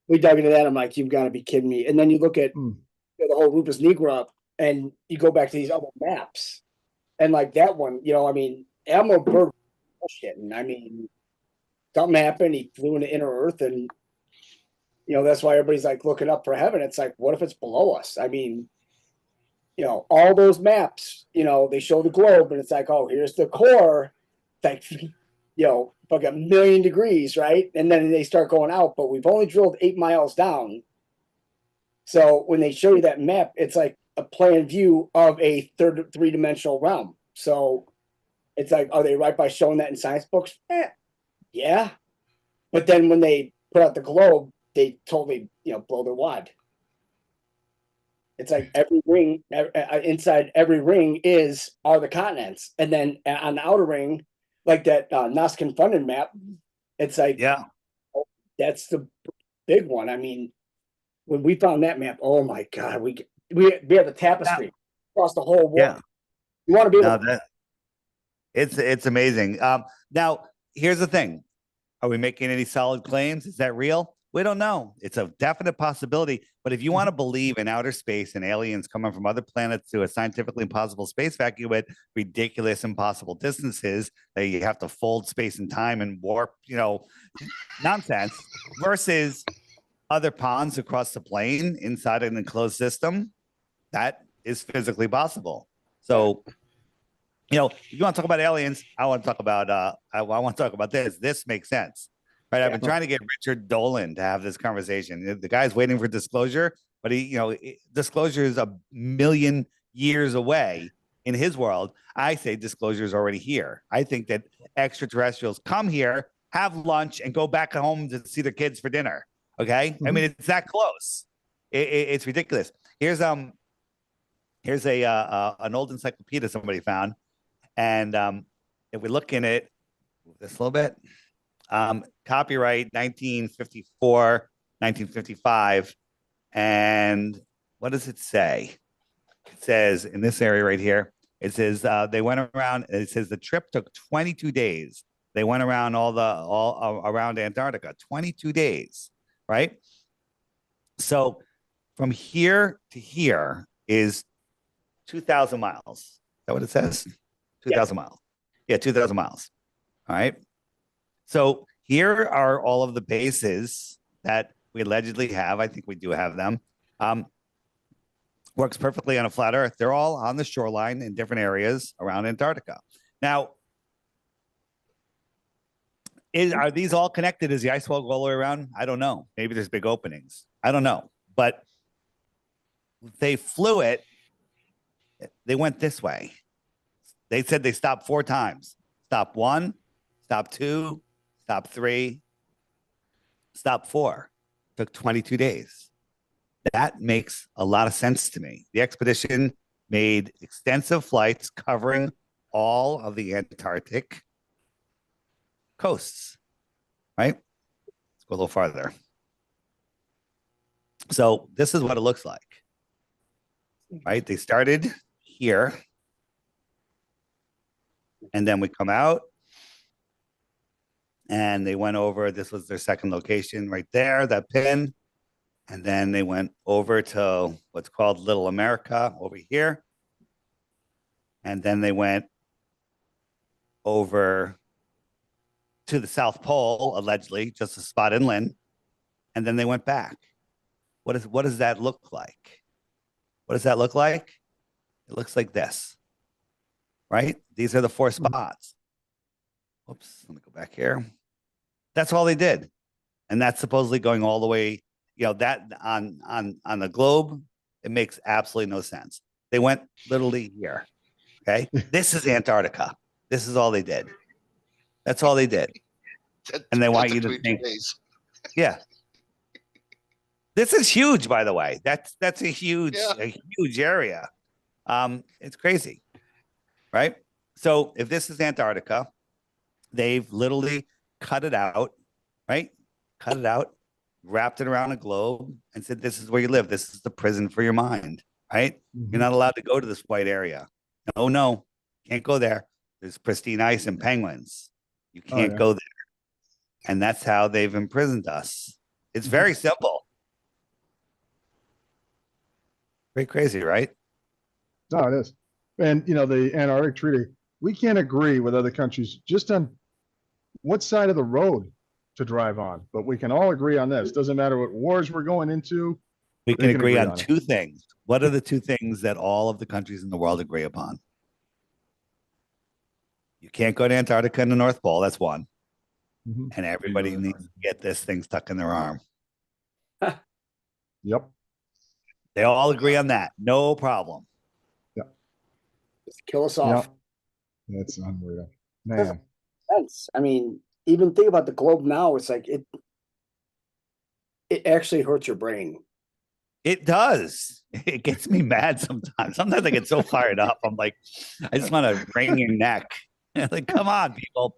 we dug into that. I'm like, you've got to be kidding me. And then you look at the whole Rupus Nigra, and you go back to these other maps. And like that one, I mean, Admiral Byrd bullshitting. I mean, something happened. He flew into inner Earth, and that's why everybody's like looking up for heaven. It's like, what if it's below us? I mean, all those maps, they show the globe, and it's like, oh, here's the core. It's like, like 1,000,000 degrees, right? And then they start going out, but we've only drilled 8 miles down. So when they show you that map, it's like a plan view of a three-dimensional realm. So it's like, are they right by showing that in science books? Yeah. But then when they put out the globe, they totally, blow their wad. It's like every ring, inside every ring are the continents. And then on the outer ring, like that Nazcan funded map, it's like, that's the big one. I mean, when we found that map, oh my God, we have the tapestry across the whole wall. Yeah. You want to be able to. It's amazing. Now, here's the thing. Are we making any solid claims? Is that real? We don't know. It's a definite possibility. But if you want to believe in outer space and aliens coming from other planets to a scientifically impossible space vacuum at ridiculous, impossible distances that you have to fold space and time and warp, nonsense, versus other ponds across the plane inside an enclosed system, that is physically possible. So, if you want to talk about aliens, I want to talk about this. This makes sense. Right, I've been trying to get Richard Dolan to have this conversation. The guy's waiting for disclosure, but disclosure is 1,000,000 years away in his world. I say disclosure is already here. I think that extraterrestrials come here, have lunch, and go back home to see their kids for dinner. Okay, I mean, it's that close. It's ridiculous. Here's an old encyclopedia somebody found, and if we look in it, this a little bit. Copyright 1954, 1955. And what does it say? It says in this area right here, it says they went around, it says the trip took 22 days. They went around all around Antarctica, 22 days, right? So from here to here is 2,000 miles. Is that what it says? 2,000 miles. Yeah, 2,000 miles. All right. So here are all of the bases that we allegedly have. I think we do have them. Works perfectly on a flat Earth. They're all on the shoreline in different areas around Antarctica. Now, are these all connected? Is the ice wall go all the way around? I don't know. Maybe there's big openings. I don't know. But they flew it. They went this way. They said they stopped 4 times. Stop 1, stop 2, stop 3, stop 4. Took 22 days. That makes a lot of sense to me. The expedition made extensive flights covering all of the Antarctic coasts, right? Let's go a little farther. So this is what it looks like, right? They started here, and then we come out, and they went over. This was their second location right there, that pin. And then they went over to what's called Little America over here. And then they went over to the South Pole, allegedly, just a spot inland. And then they went back. What does that look like? What does that look like? It looks like this, right? These are the 4 spots. Whoops, let me go back here. That's all they did. And that's supposedly going all the way, you know, that on the globe, it makes absolutely no sense. They went literally here. Okay. This is Antarctica. This is all they did. That's all they did. And they want you to think, yeah. This is huge, by the way. That's a huge area. It's crazy, right? So if this is Antarctica, they've literally cut it out, right? Cut it out, wrapped it around a globe, and said, "This is where you live. This is the prison for your mind." Right? Mm-hmm. You're not allowed to go to this white area. No, can't go there. There's pristine ice and penguins. You can't go there, and that's how they've imprisoned us. It's very simple. Very crazy, right? No, it is. And, you know, the Antarctic Treaty, we can't agree with other countries just on what side of the road to drive on, but we can all agree on this. Doesn't matter what wars we're going into. We can agree on 2 things. What are the 2 things that all of the countries in the world agree upon? You can't go to Antarctica and the North Pole. That's one. Mm-hmm. And everybody needs to get this thing stuck in their arm. Yep. They all agree on that. No problem. Yeah. Just kill us off. Yep. That's unreal. Man. I mean, even think about the globe now. It's like it actually hurts your brain. It does. It gets me mad sometimes. Sometimes I get so fired up. I'm like, I just want to wring your neck. Like, come on, people.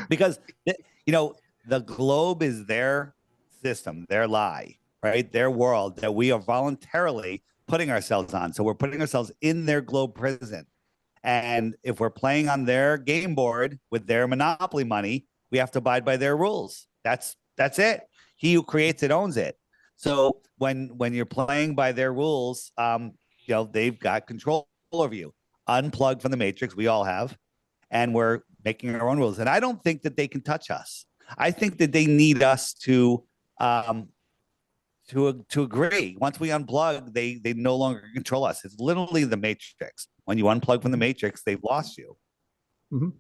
Because, you know, the globe is their system, their lie, right? Their world that we are voluntarily putting ourselves on. So we're putting ourselves in their globe prison. And if we're playing on their game board with their monopoly money, we have to abide by their rules. That's it. He who creates it owns it. So when you're playing by their rules, you know, they've got control over you. Unplug from the matrix, we all have, and we're making our own rules. And I don't think that they can touch us. I think that they need us to agree. Once we unplug, they no longer control us. It's literally the matrix. When you unplug from the matrix, they've lost you. Mm-hmm.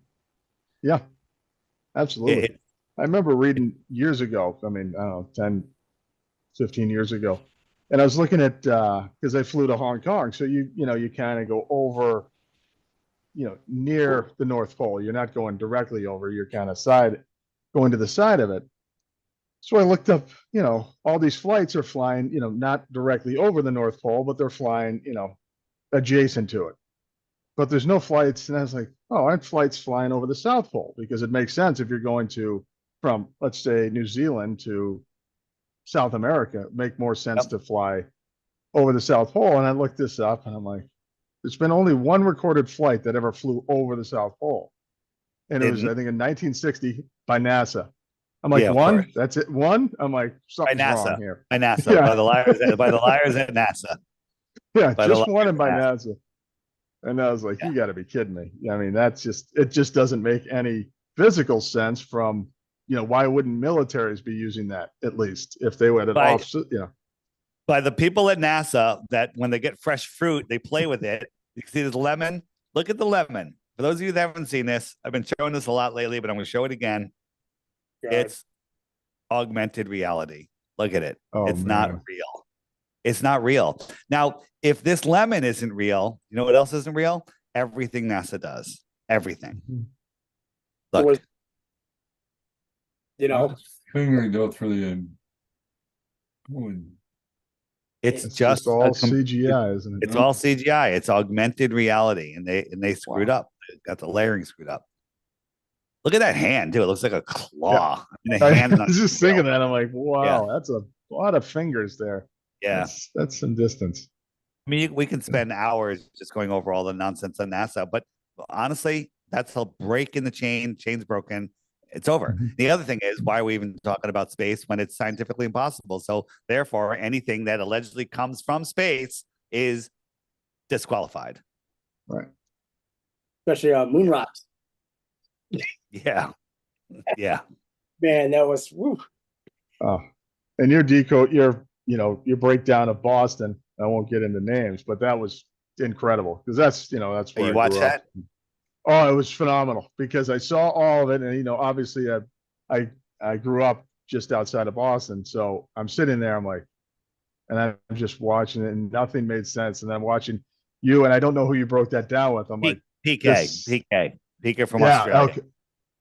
Yeah, absolutely. I remember reading years ago, I mean, I don't know, 10, 15 years ago. And I was looking at, because I flew to Hong Kong. So, you kind of go over, near the North Pole. You're not going directly over, you're kind of going to the side of it. So I looked up, all these flights are flying, not directly over the North Pole, but they're flying, adjacent to it. But there's no flights. And I was like, oh, aren't flights flying over the South Pole? Because it makes sense if you're going from, let's say, New Zealand to South America, make more sense to fly over the South Pole. And I looked this up and I'm like, there's been only one recorded flight that ever flew over the South Pole. And it was, I think, in 1960 by NASA. I'm like, one? That's it? One? I'm like, something's wrong here. By NASA. Yeah. By the liars at NASA. Yeah, just one and by NASA. And I was like, you got to be kidding me. I mean, it just doesn't make any physical sense from, why wouldn't militaries be using that, at least, if they would have By the people at NASA, that when they get fresh fruit, they play with it. You can see this lemon. Look at the lemon. For those of you that haven't seen this, I've been showing this a lot lately, but I'm going to show it again. God. It's augmented reality. Look at it. Oh, it's not real. It's not real. Now, if this lemon isn't real, you know what else isn't real? Everything NASA does. Everything. Mm-hmm. Look. Fingering go through the it's just all CGI, isn't it? It's all CGI. It's augmented reality, and they screwed up. got the layering screwed up. Look at that hand too. It looks like a claw. I mean, the I hand. was just thinking that. I'm like, wow, that's a lot of fingers there. Yeah. That's some distance. I mean, we can spend hours just going over all the nonsense on NASA, but honestly, that's a break in the chain. Chain's broken. It's over. Mm-hmm. The other thing is, why are we even talking about space when it's scientifically impossible? So therefore, anything that allegedly comes from space is disqualified. Right. Especially moon rocks. Yeah. Yeah. Man, that was woo. And your decode, your breakdown of Boston, I won't get into names, but that was incredible because that's where You I watch grew that? up. Oh, it was phenomenal because I saw all of it, and obviously I grew up just outside of Boston, so I'm sitting there, and I'm just watching it, and nothing made sense, and I'm watching you, and I don't know who you broke that down with. I'm like, PK from yeah, Australia. okay.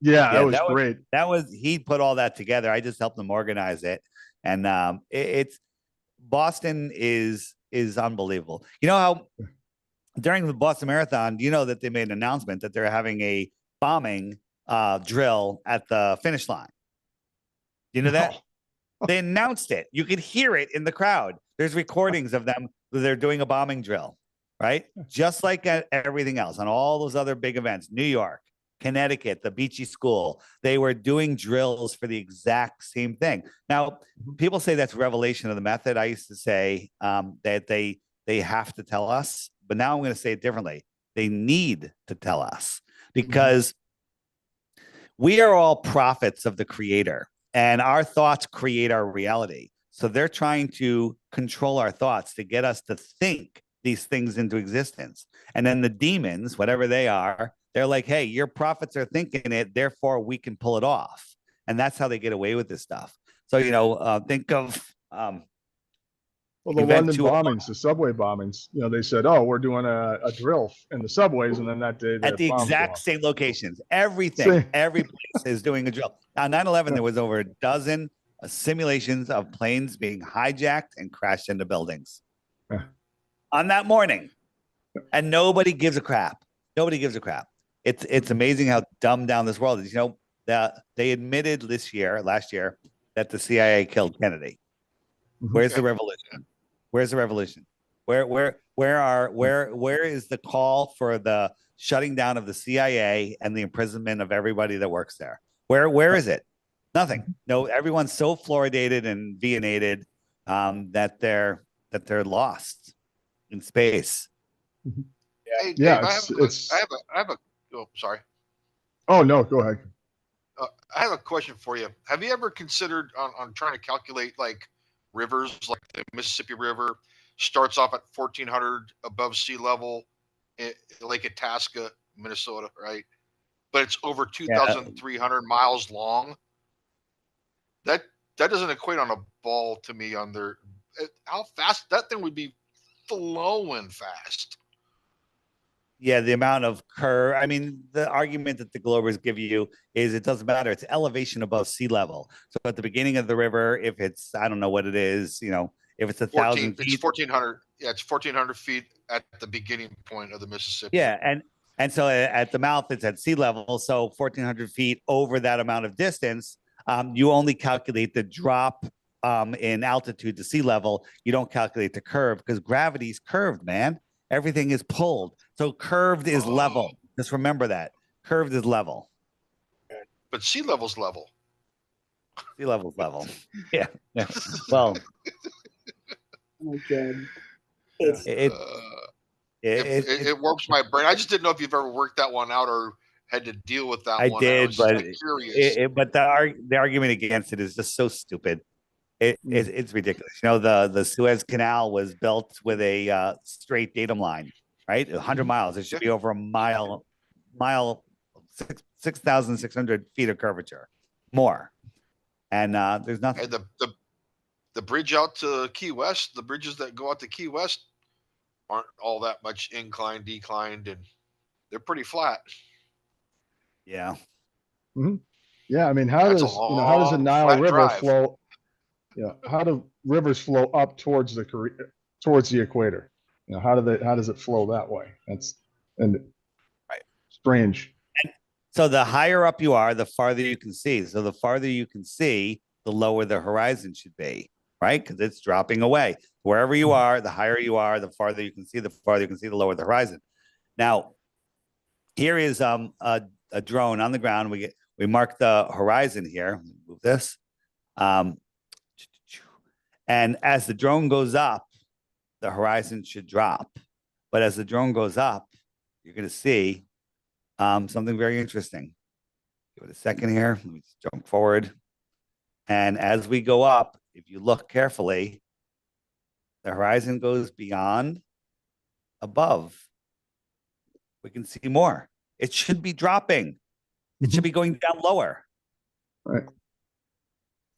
Yeah, that was great. He put all that together. I just helped him organize it, and it's Boston is unbelievable. You know how during the Boston Marathon, you know that they made an announcement that they're having a bombing drill at the finish line. You know that? They announced it. You could hear it in the crowd. There's recordings of them. They're doing a bombing drill, right? Just like everything else on all those other big events, New York, Connecticut, the Beachy School, they were doing drills for the exact same thing. Now, people say that's revelation of the method. I used to say that they have to tell us, but now I'm going to say it differently. They need to tell us because we are all prophets of the creator and our thoughts create our reality. So they're trying to control our thoughts to get us to think these things into existence. And then the demons, whatever they are, they're like, hey, your prophets are thinking it, therefore we can pull it off. And that's how they get away with this stuff. So, think of well, the London bombings, the subway bombings, they said, oh, we're doing a drill in the subways. And then that day, at the exact same locations, every place is doing a drill. On 9/11, there was over a dozen simulations of planes being hijacked and crashed into buildings on that morning. And nobody gives a crap. Nobody gives a crap. It's amazing how dumbed down this world is. That they admitted last year, that the CIA killed Kennedy. Where's the revolution? Where's the revolution? Where is the call for the shutting down of the CIA and the imprisonment of everybody that works there? Where is it? Nothing. No, everyone's so fluoridated and venated that they're lost in space. Hey, Dave, Yeah, I have a. Oh, sorry. Oh no, go ahead. I have a question for you. Have you ever considered on trying to calculate like rivers, like the Mississippi River starts off at 1,400 above sea level, Lake Itasca, Minnesota, right? But it's over 2,300 miles long. That doesn't equate on a ball to me. On their how fast that thing would be flowing fast. Yeah, the amount of curve. I mean, the argument that the Globers give you is it doesn't matter. It's elevation above sea level. So at the beginning of the river, if it's, I don't know what it is, if it's 1,000 feet. It's 1,400. Yeah, it's 1,400 feet at the beginning point of the Mississippi. Yeah, and so at the mouth, it's at sea level. So 1,400 feet over that amount of distance, you only calculate the drop in altitude to sea level. You don't calculate the curve because gravity's curved, man. Everything is pulled. So curved is level. Just remember that. Curved is level. But sea level's level. Sea level's level. Yeah. Well. Okay. It warps my brain. I just didn't know if you've ever worked that one out or had to deal with that one. I did, but curious. But the argument against it is just so stupid. It's ridiculous. The Suez Canal was built with a straight datum line, right? 100 miles. It should be over a mile, 6,600 feet of curvature, more. And there's nothing. And the bridge out to Key West, the bridges that go out to Key West aren't all that much inclined, declined, and they're pretty flat. Yeah. Mm-hmm. Yeah, I mean, how does the Nile River flow? How do rivers flow up towards the equator? How does it flow that way? Right. strange. So the higher up you are, the farther you can see. So the farther you can see, the lower the horizon should be, right? Because it's dropping away. Wherever you are, the higher you are, the farther you can see, the farther you can see, the lower the horizon. Now, here is a drone on the ground. We mark the horizon here. Move this. And as the drone goes up, the horizon should drop. But as the drone goes up, you're going to see something very interesting. Give it a second here. Let me just jump forward. And as we go up, if you look carefully, the horizon goes beyond, above. We can see more. It should be dropping. It should be going down lower. Right.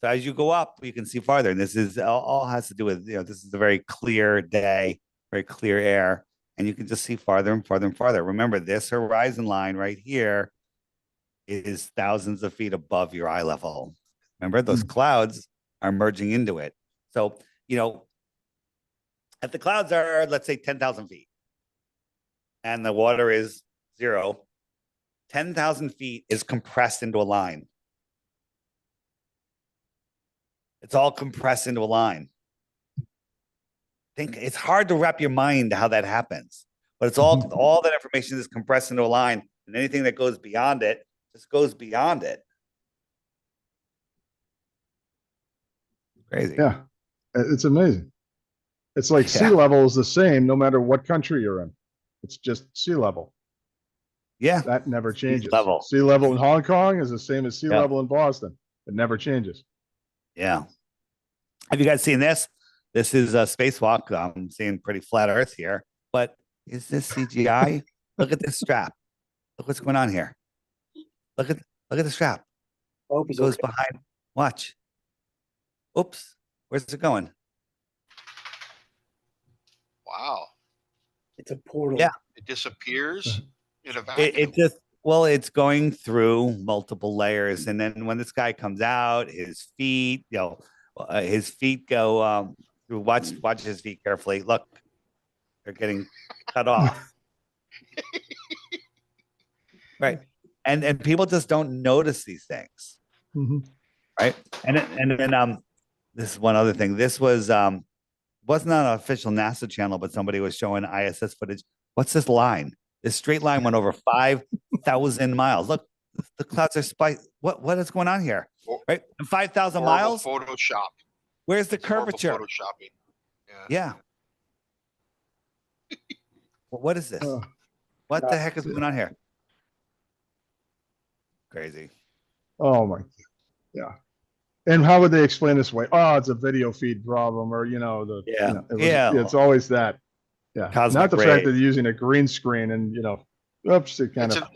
So as you go up, you can see farther. And this is all has to do with, this is a very clear day, very clear air. And you can just see farther and farther and farther. Remember, this horizon line right here is thousands of feet above your eye level. Remember, those clouds are merging into it. So, if the clouds are, let's say, 10,000 feet and the water is 0, 10,000 feet is compressed into a line. It's all compressed into a line. It's hard to wrap your mind how that happens, but it's all that information is compressed into a line, and anything that goes beyond it just goes beyond it. Crazy. Yeah, it's amazing. It's like sea level is the same no matter what country you're in. It's just sea level. Yeah. That never changes. Level. Sea level in Hong Kong is the same as sea level in Boston. It never changes. Yeah. Have you guys seen this? This is a spacewalk. I'm seeing pretty flat Earth here, but is this CGI? Look at this strap. Look what's going on here. Look at the strap. Oh, It goes behind. Watch. Oops. Where's it going? Wow. It's a portal. Yeah. It disappears in a vacuum. It just, well, it's going through multiple layers. And then when this guy comes out, his feet, his feet go through. Watch his feet carefully. Look, they're getting cut off. Right. And people just don't notice these things. Right. And then this is one other thing. This was wasn't on an official NASA channel, but somebody was showing ISS footage. What's this line? This straight line went over 5,000 miles. Look, the clouds are spiked. What is going on here? Right? And 5,000 miles? Photoshop. Where's the curvature? Photoshopping. Yeah. What is this? What the heck is going on here? Crazy. Oh my. Yeah. And how would they explain this away? Oh, it's a video feed problem, or it's always that. Yeah. Cosmic Not the ray. fact that they're using a green screen and oops, it kind of.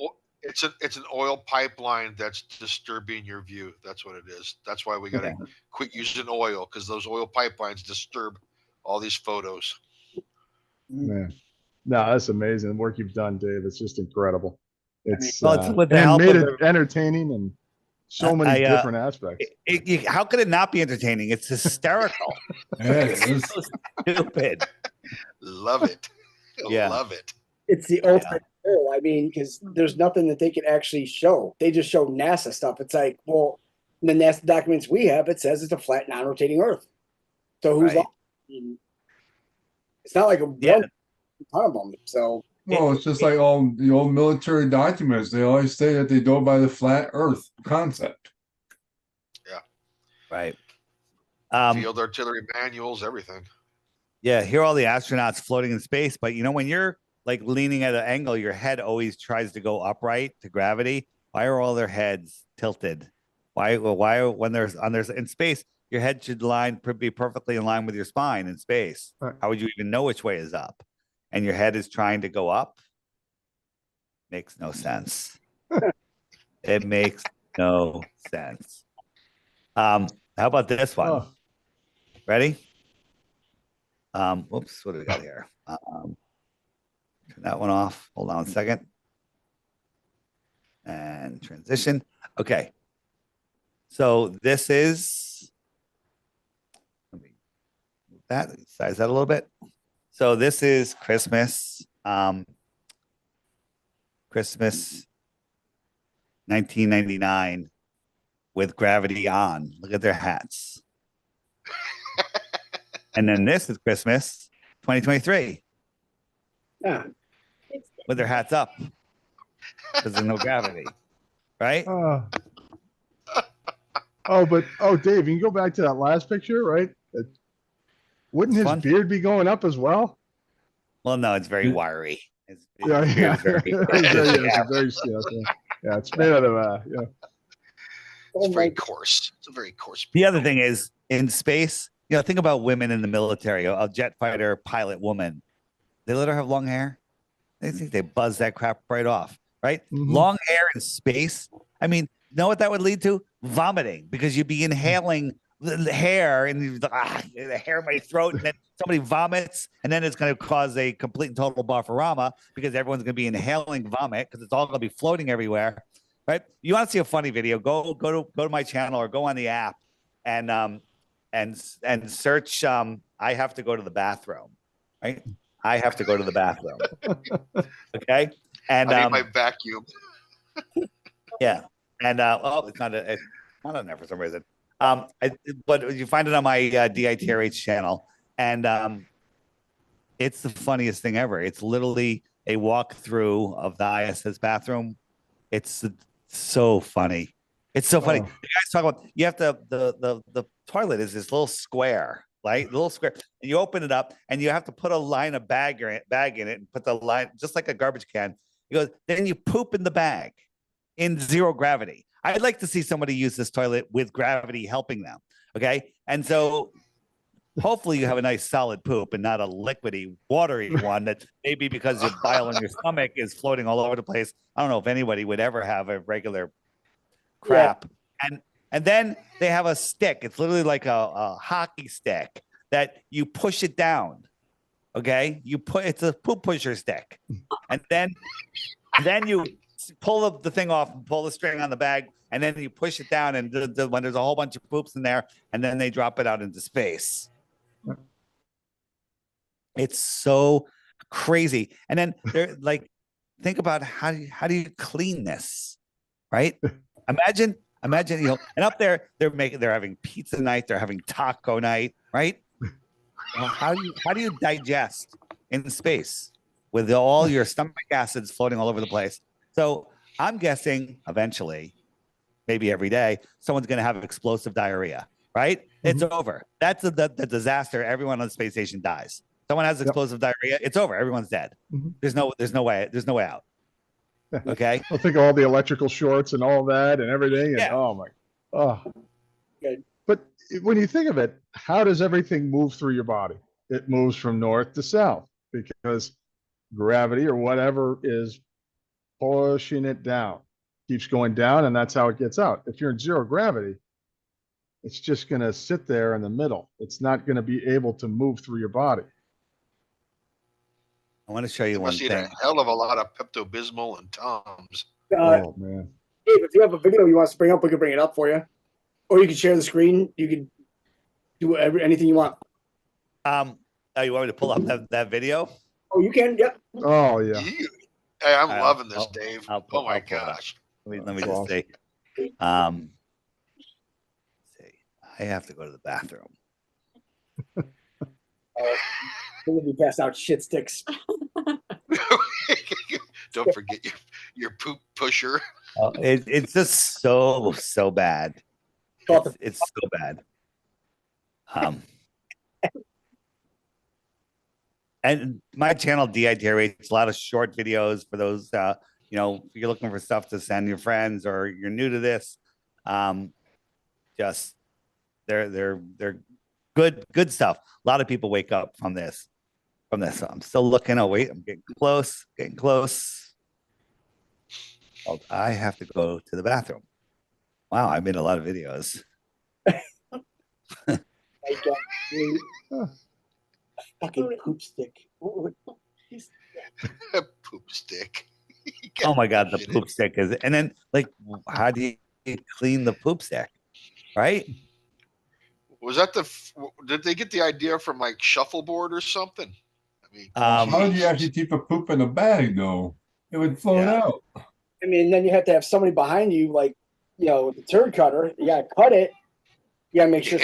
It's an oil pipeline that's disturbing your view. That's what it is. That's why we got to quit using oil, because those oil pipelines disturb all these photos. Man, no, that's amazing. The work you've done, Dave. It's just incredible. It's with the and help made of it entertaining and so many different aspects. How could it not be entertaining? It's hysterical. It's so stupid. Love it. Yeah. Love it. It's the ultimate goal. I mean, because there's nothing that they can actually show. They just show NASA stuff. It's like, well, in the NASA documents we have, it says it's a flat, non-rotating Earth. So who's Right. It's not like a Yeah. ton of them. So Well, it's just like all the old military documents. They always say that they go by the flat Earth concept. Yeah. Right. Field artillery manuals, everything. Yeah, here are all the astronauts floating in space, but you know, when you're like leaning at an angle, your head always tries to go upright to gravity. Why are all their heads tilted? Why when there's in space, your head should be perfectly in line with your spine in space. Right. How would you even know which way is up? And your head is trying to go up? Makes no sense. It makes no sense. How about this one? Oh. Ready? Whoops, what do we got here? Turn that one off. Hold on a second. And transition. Okay. So this is, let me move that, size that a little bit. So this is Christmas. Christmas 1999 with gravity on. Look at their hats. And then this is Christmas 2023 Yeah. with their hats up because there's no gravity, right? Dave, you can go back to that last picture, right? Wouldn't It's his fun. beard be going up as well? Well, no, it's very wiry. His Yeah, beard yeah. is very- Yeah, it's made out of yeah. It's Oh very my coarse. It's a very coarse. The other thing is in space, you know, think about women in the military, a jet fighter pilot woman. They let her have long hair. They think they buzz that crap right off, right? Mhm. Long hair in space. I mean, know what that would lead to? Vomiting, because you'd be inhaling the hair and the hair in my throat, and then somebody vomits, and then it's going to cause a complete and total barfarama because everyone's going to be inhaling vomit because it's all going to be floating everywhere, right? You want to see a funny video? Go to my channel or go on the app and search. I have to go to the bathroom, right? I have to go to the bathroom. Okay, and I need my vacuum. yeah, and it's not on there for some reason. But you find it on my DITRH channel, and it's the funniest thing ever. It's literally a walkthrough of the ISS bathroom. It's so funny. It's so funny. Oh. The guys talk about you have to the toilet is this little square, right? Little square. And you open it up, and you have to put a line of bag in it, and put the line just like a garbage can. He goes, then you poop in the bag in zero gravity. I'd like to see somebody use this toilet with gravity helping them. Okay. And so hopefully you have a nice solid poop and not a liquidy, watery one that maybe because your bile in your stomach is floating all over the place. I don't know if anybody would ever have a regular crap. Yeah. And then they have a stick. It's literally like a hockey stick that you push it down. Okay. It's a poop pusher stick. And then you pull the thing off and pull the string on the bag, and then you push it down, and when there's a whole bunch of poops in there, and then they drop it out into space. It's so crazy. And then they're like, think about how do you clean this, right? Imagine, you know, and up there they're having pizza night, they're having taco night, right? Well, how do you digest in space with all your stomach acids floating all over the place? So I'm guessing eventually, maybe every day, someone's going to have explosive diarrhea, right? Mm-hmm. It's over. That's the disaster. Everyone on the space station dies. Someone has explosive diarrhea. It's over. Everyone's dead. Mm-hmm. There's no way out. Okay. I'll think of all the electrical shorts and all that and everything. And Good. But when you think of it, how does everything move through your body? It moves from north to south because gravity or whatever is pushing it down, keeps going down, and that's how it gets out. If you're in zero gravity, it's just going to sit there in the middle. It's not going to be able to move through your body. I want to show you one thing. A hell of a lot of Pepto-Bismol and Tums. Oh man! Dave, if you have a video you want us to bring up, we can bring it up for you, or you can share the screen. You can do anything you want. You want me to pull up that video? Oh, you can. Yep. Oh yeah. Hey, I'm loving this, Dave. Oh my gosh. Let me just say. See, I have to go to the bathroom. We're gonna be passed out shit sticks. Don't forget your poop pusher. It's just so bad. It's so bad. And my channel DITRH, a lot of short videos for those you know, if you're looking for stuff to send your friends or you're new to this. Just they're good stuff. A lot of people wake up from this. So I'm still looking. Oh wait, I'm getting close. Oh, I have to go to the bathroom. Wow, I made a lot of videos. Fucking poop stick. Poop stick. Oh my god, the poop stick is. And then like, how do you clean the poop stick? Right? Was that did they get the idea from like shuffleboard or something? I mean, how do you actually keep a poop in a bag though? It would float out. I mean, then you have to have somebody behind you, like, you know, with the turd cutter. You gotta cut it. You gotta make sure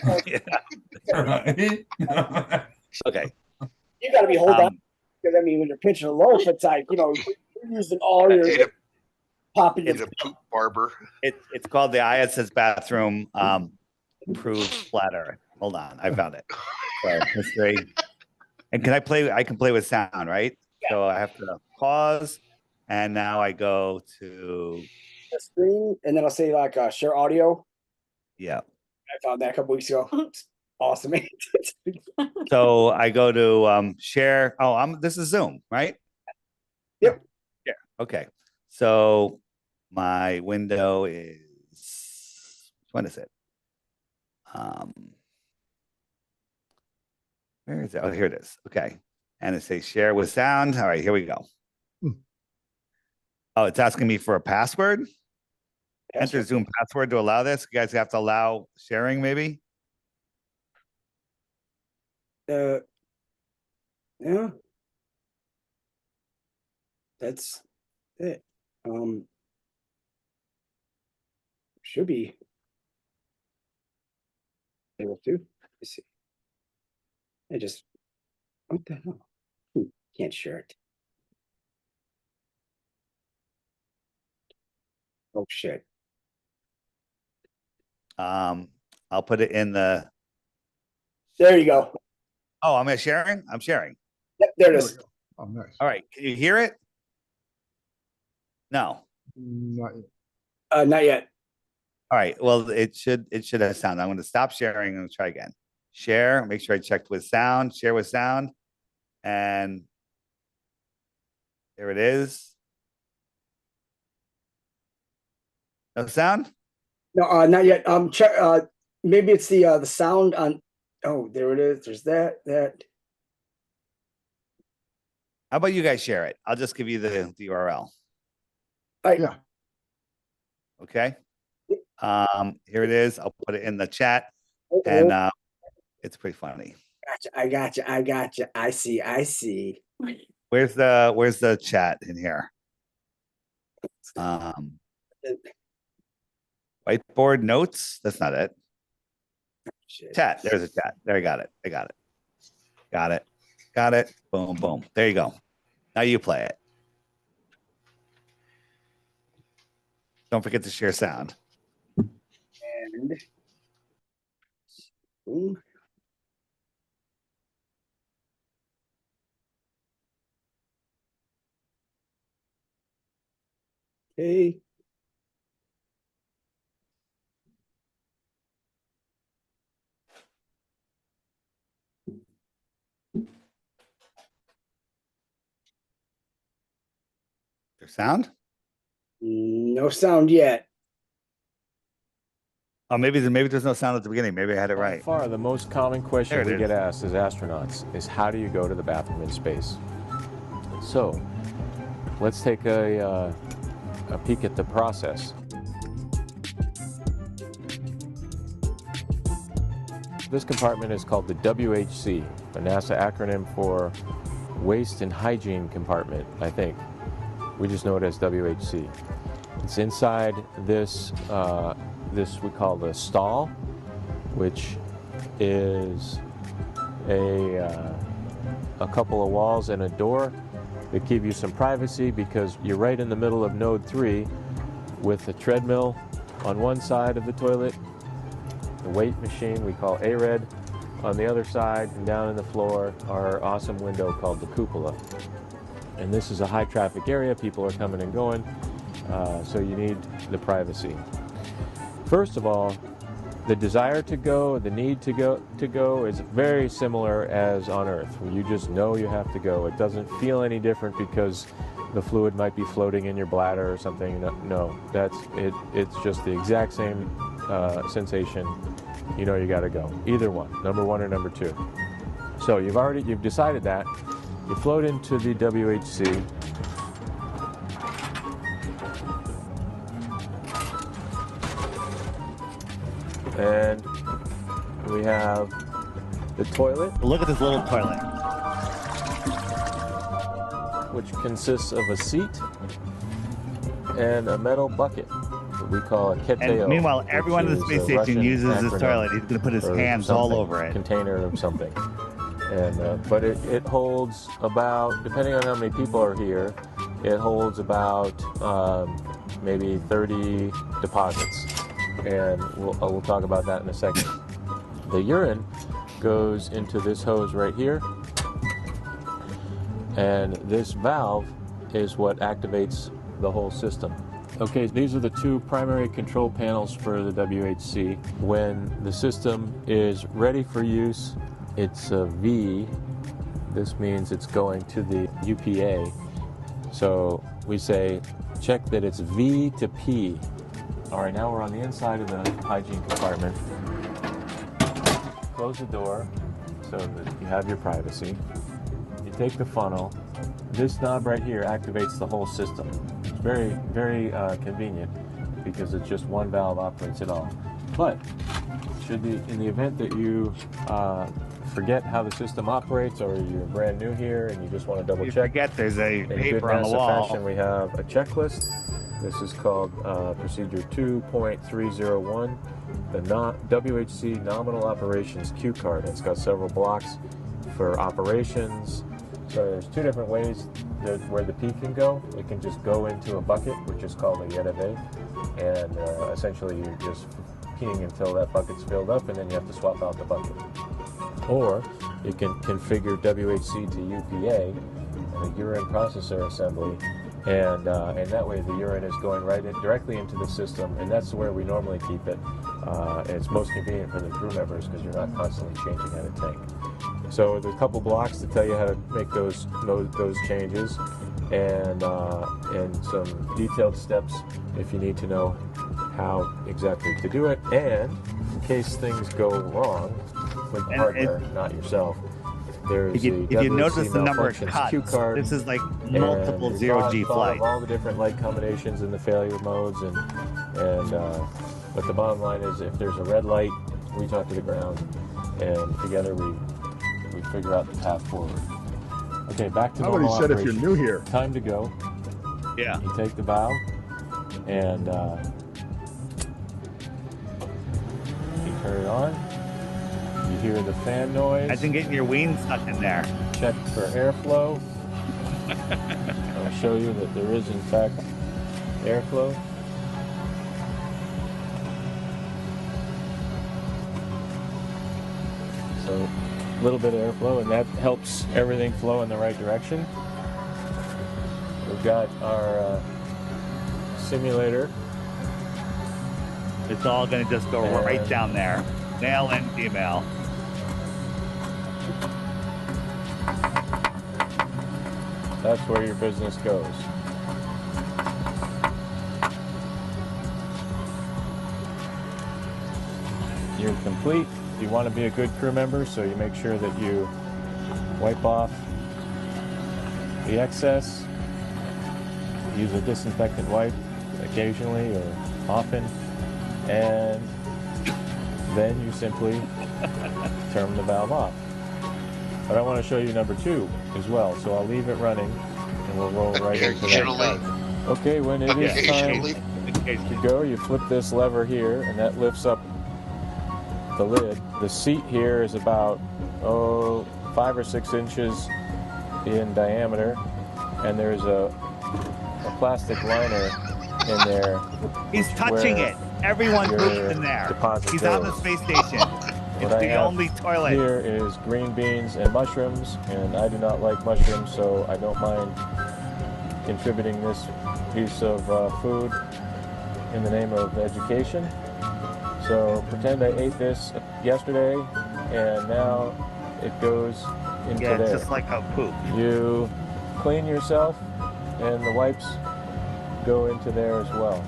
Right? Okay. you gotta be hold on. Because I mean, when you're pinching a loaf, it's like, you know, you're using all your popping. It's a poop barber. It's called the ISS bathroom approved splatter. Hold on, I found it. So history. And can I play? I can play with sound, right? Yeah. So I have to pause, and now I go to the screen, and then I'll say like share audio. yeah. I found that a couple weeks ago. It's awesome. So I go to share. Oh, this is Zoom, right? Yep. Yeah. Okay. So my window is when is it? Where is it? Oh, here it is. Okay. And it says share with sound. All right, here we go. Oh, it's asking me for a password. Enter Zoom password to allow this. You guys have to allow sharing, maybe. Yeah. That's it. Should be able to. Let's see. I just what the hell? Can't share it. Oh shit. I'll put it in the. There you go. Oh, am I sharing? I'm sharing. Yep, there it is. Oh, nice. All right. Can you hear it? No. Not yet. Not yet. All right. Well, it should have sound. I'm going to stop sharing and try again. Share. Make sure I checked with sound. Share with sound. And there it is. No sound? No, not yet. Check. Maybe it's the sound on. Oh, there it is. There's that. How about you guys share it? I'll just give you the URL. Yeah. Okay. Here it is. I'll put it in the chat, and it's pretty funny. Gotcha. I gotcha. I see. Where's the chat in here? Whiteboard notes. That's not it. Shit. Chat. There's a chat. There, I got it. Got it. Boom, boom. There you go. Now you play it. Don't forget to share sound. And boom. Okay. There's sound? No sound yet. Oh, maybe there's no sound at the beginning. Maybe I had it right. By far, the most common question There it we is. get asked as astronauts is how do you go to the bathroom in space? So, let's take a peek at the process. This compartment is called the WHC, a NASA acronym for Waste and Hygiene Compartment, I think. We just know it as WHC. It's inside this we call the stall, which is a couple of walls and a door that give you some privacy because you're right in the middle of node 3 with a treadmill on one side of the toilet, the weight machine we call ARED on the other side, and down in the floor our awesome window called the cupola. And this is a high traffic area, people are coming and going, so you need the privacy. First of all, the desire to go, the need to go is very similar as on Earth, where you just know you have to go. It doesn't feel any different because the fluid might be floating in your bladder or something. No, that's it. It's just the exact same sensation. You know you got to go. Either one, number 1 or number 2. So you've decided that. You float into the WHC. And we have the toilet, Look at this little toilet. which consists of a seat and a metal bucket that we call a keteo. And meanwhile, everyone in the space station uses this toilet. He's going to put his hands all over it. Container of something. And but it holds about, depending on how many people are here, it holds about maybe 30 deposits. And we'll talk about that in a second. The urine goes into this hose right here. And this valve is what activates the whole system. Okay, these are the two primary control panels for the WHC. When the system is ready for use, it's a V. This means it's going to the UPA. So we say, check that it's V to P. All right, now we're on the inside of the hygiene compartment. Close the door so that you have your privacy. You take the funnel. This knob right here activates the whole system. It's very, very convenient because it's just one valve operates it all. But in the event that you forget how the system operates, or you're brand new here and you just want to double check, forget there's a paper on the NASA wall. fashion, we have a checklist. This is called procedure 2.301, the WHC nominal operations cue card. It's got several blocks for operations. So there's two different ways where the pee can go. It can just go into a bucket, which is called a YETAVE, and essentially you're just peeing until that bucket's filled up, and then you have to swap out the bucket. Or you can configure WHC to UPA, a urine processor assembly, and that way the urine is going directly into the system, and that's where we normally keep it. It's most convenient for the crew members because you're not constantly changing out a tank. So there's a couple blocks to tell you how to make those changes, and some detailed steps if you need to know how exactly to do it, and in case things go wrong with the hardware, not yourself. There's if you notice the number of cuts, this is like multiple zero-G flights. All the different light combinations and the failure modes, but the bottom line is, if there's a red light, we talk to the ground, and together we figure out the path forward. Okay, back to normal Somebody said operation. if you're new here. Time to go. Yeah. You take the valve, and you turn it on. You hear the fan noise. Imagine getting your ween stuck in there. Check for airflow. I'll show you that there is, in fact, airflow. So a little bit of airflow, and that helps everything flow in the right direction. We've got our simulator. It's all going to just go right down there. Male and female. That's where your business goes. You're complete. You want to be a good crew member, so you make sure that you wipe off the excess. Use a disinfectant wipe occasionally or often, and then you simply turn the valve off. But I want to show you number 2 as well, so I'll leave it running and we'll roll right into that. Okay, when it is time to go, you flip this lever here, and that lifts up the lid. The seat here is about 5 or 6 inches in diameter, and there's a plastic liner in there. He's touching it. Everyone moves in there. He's on the space station. It's the only toilet. Here is green beans and mushrooms, and I do not like mushrooms, so I don't mind contributing this piece of food in the name of education. So pretend I ate this yesterday, and now it goes into there. It's just like a poop. You clean yourself, and the wipes go into there as well.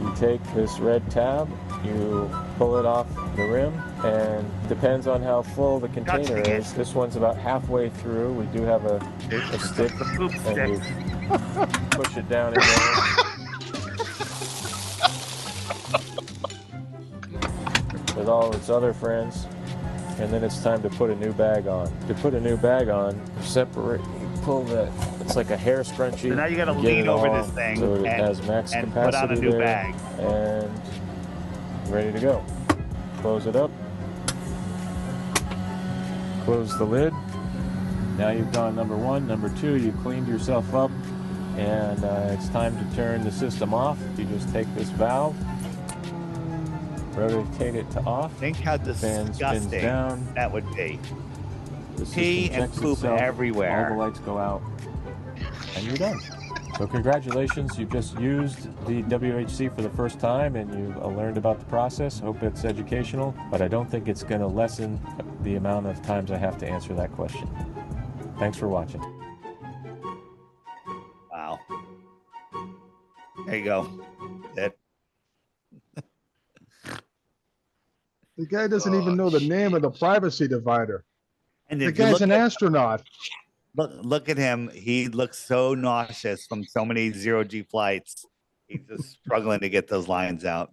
You take this red tab, you pull it off the rim, and depends on how full the container is. This one's about halfway through. We do have a stick, and you push it down in there. With all its other friends, and then it's time to put a new bag on. To put a new bag on, separate, you pull that It's like a hair scrunchie. So now you got to Get lean it over all this thing so it has max and put on a capacity new there, bag. and ready to go. Close it up. Close the lid. Now you've gone number one. Number two, you cleaned yourself up, and it's time to turn the system off. You just take this valve, rotate it to off. Think how Fan spins disgusting down. that would be. The Pee system and checks poop itself, everywhere. all the lights go out, and you're done. So congratulations, you just used the WHC for the first time, and you've learned about the process. Hope it's educational, but I don't think it's going to lessen the amount of times I have to answer that question. Thanks for watching. Wow. There you go. That. The guy doesn't even know the name of the privacy divider. And The if you guy's look an at, astronaut. look at him, he looks so nauseous from so many zero-G flights. He's just struggling to get those lines out.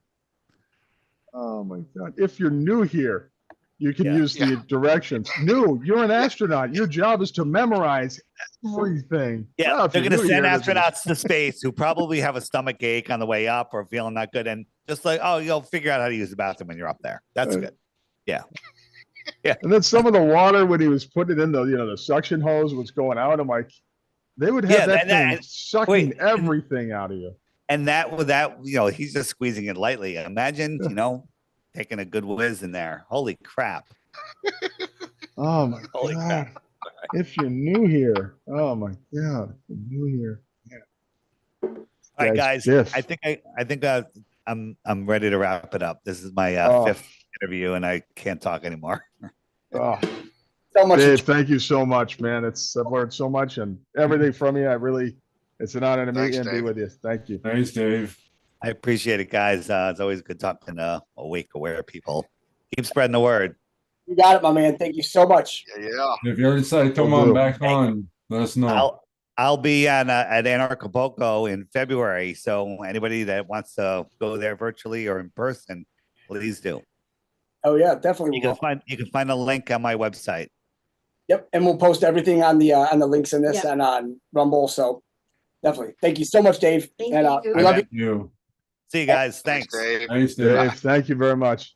Oh my God. If you're new here, you can Yeah. use the directions. New, you're an astronaut. Your job is to memorize everything. Yeah, Well, if they're you're going to new send here, this is- astronauts to space who probably have a stomach ache on the way up or feeling not good, and just like, oh, you'll figure out how to use the bathroom when you're up there. That's good. Yeah. Yeah. And then some of the water when he was putting it in the, the suction hose was going out. I'm like, they would have that thing sucking everything out of you. And that, he's just squeezing it lightly. Imagine, taking a good whiz in there. Holy crap. Oh my Holy God. crap. If you're new here, oh my God, if you're new here. All right, guys. Biff. I think I'm ready to wrap it up. This is my fifth interview, and I can't talk anymore. Oh, So much. Dave, thank you so much, man. I've learned so much and everything from you. It's an honor to meet you and be with you. Thank you. Thanks, Dave. I appreciate it, guys. It's always good talking to awake, aware people. Keep spreading the word. You got it, my man. Thank you so much. Yeah. If you ever decide to come Will on do. back on, let us know. I'll be at Anarchapulco in February. So anybody that wants to go there virtually or in person, please do. Oh yeah, definitely. You can find a link on my website. Yep, and we'll post everything on the links in this Yeah. and on Rumble. So definitely, thank you so much, Dave. Thank and you. we love you. You. See you guys. Thanks. Dave. Thanks, Dave. Dave, thank you very much.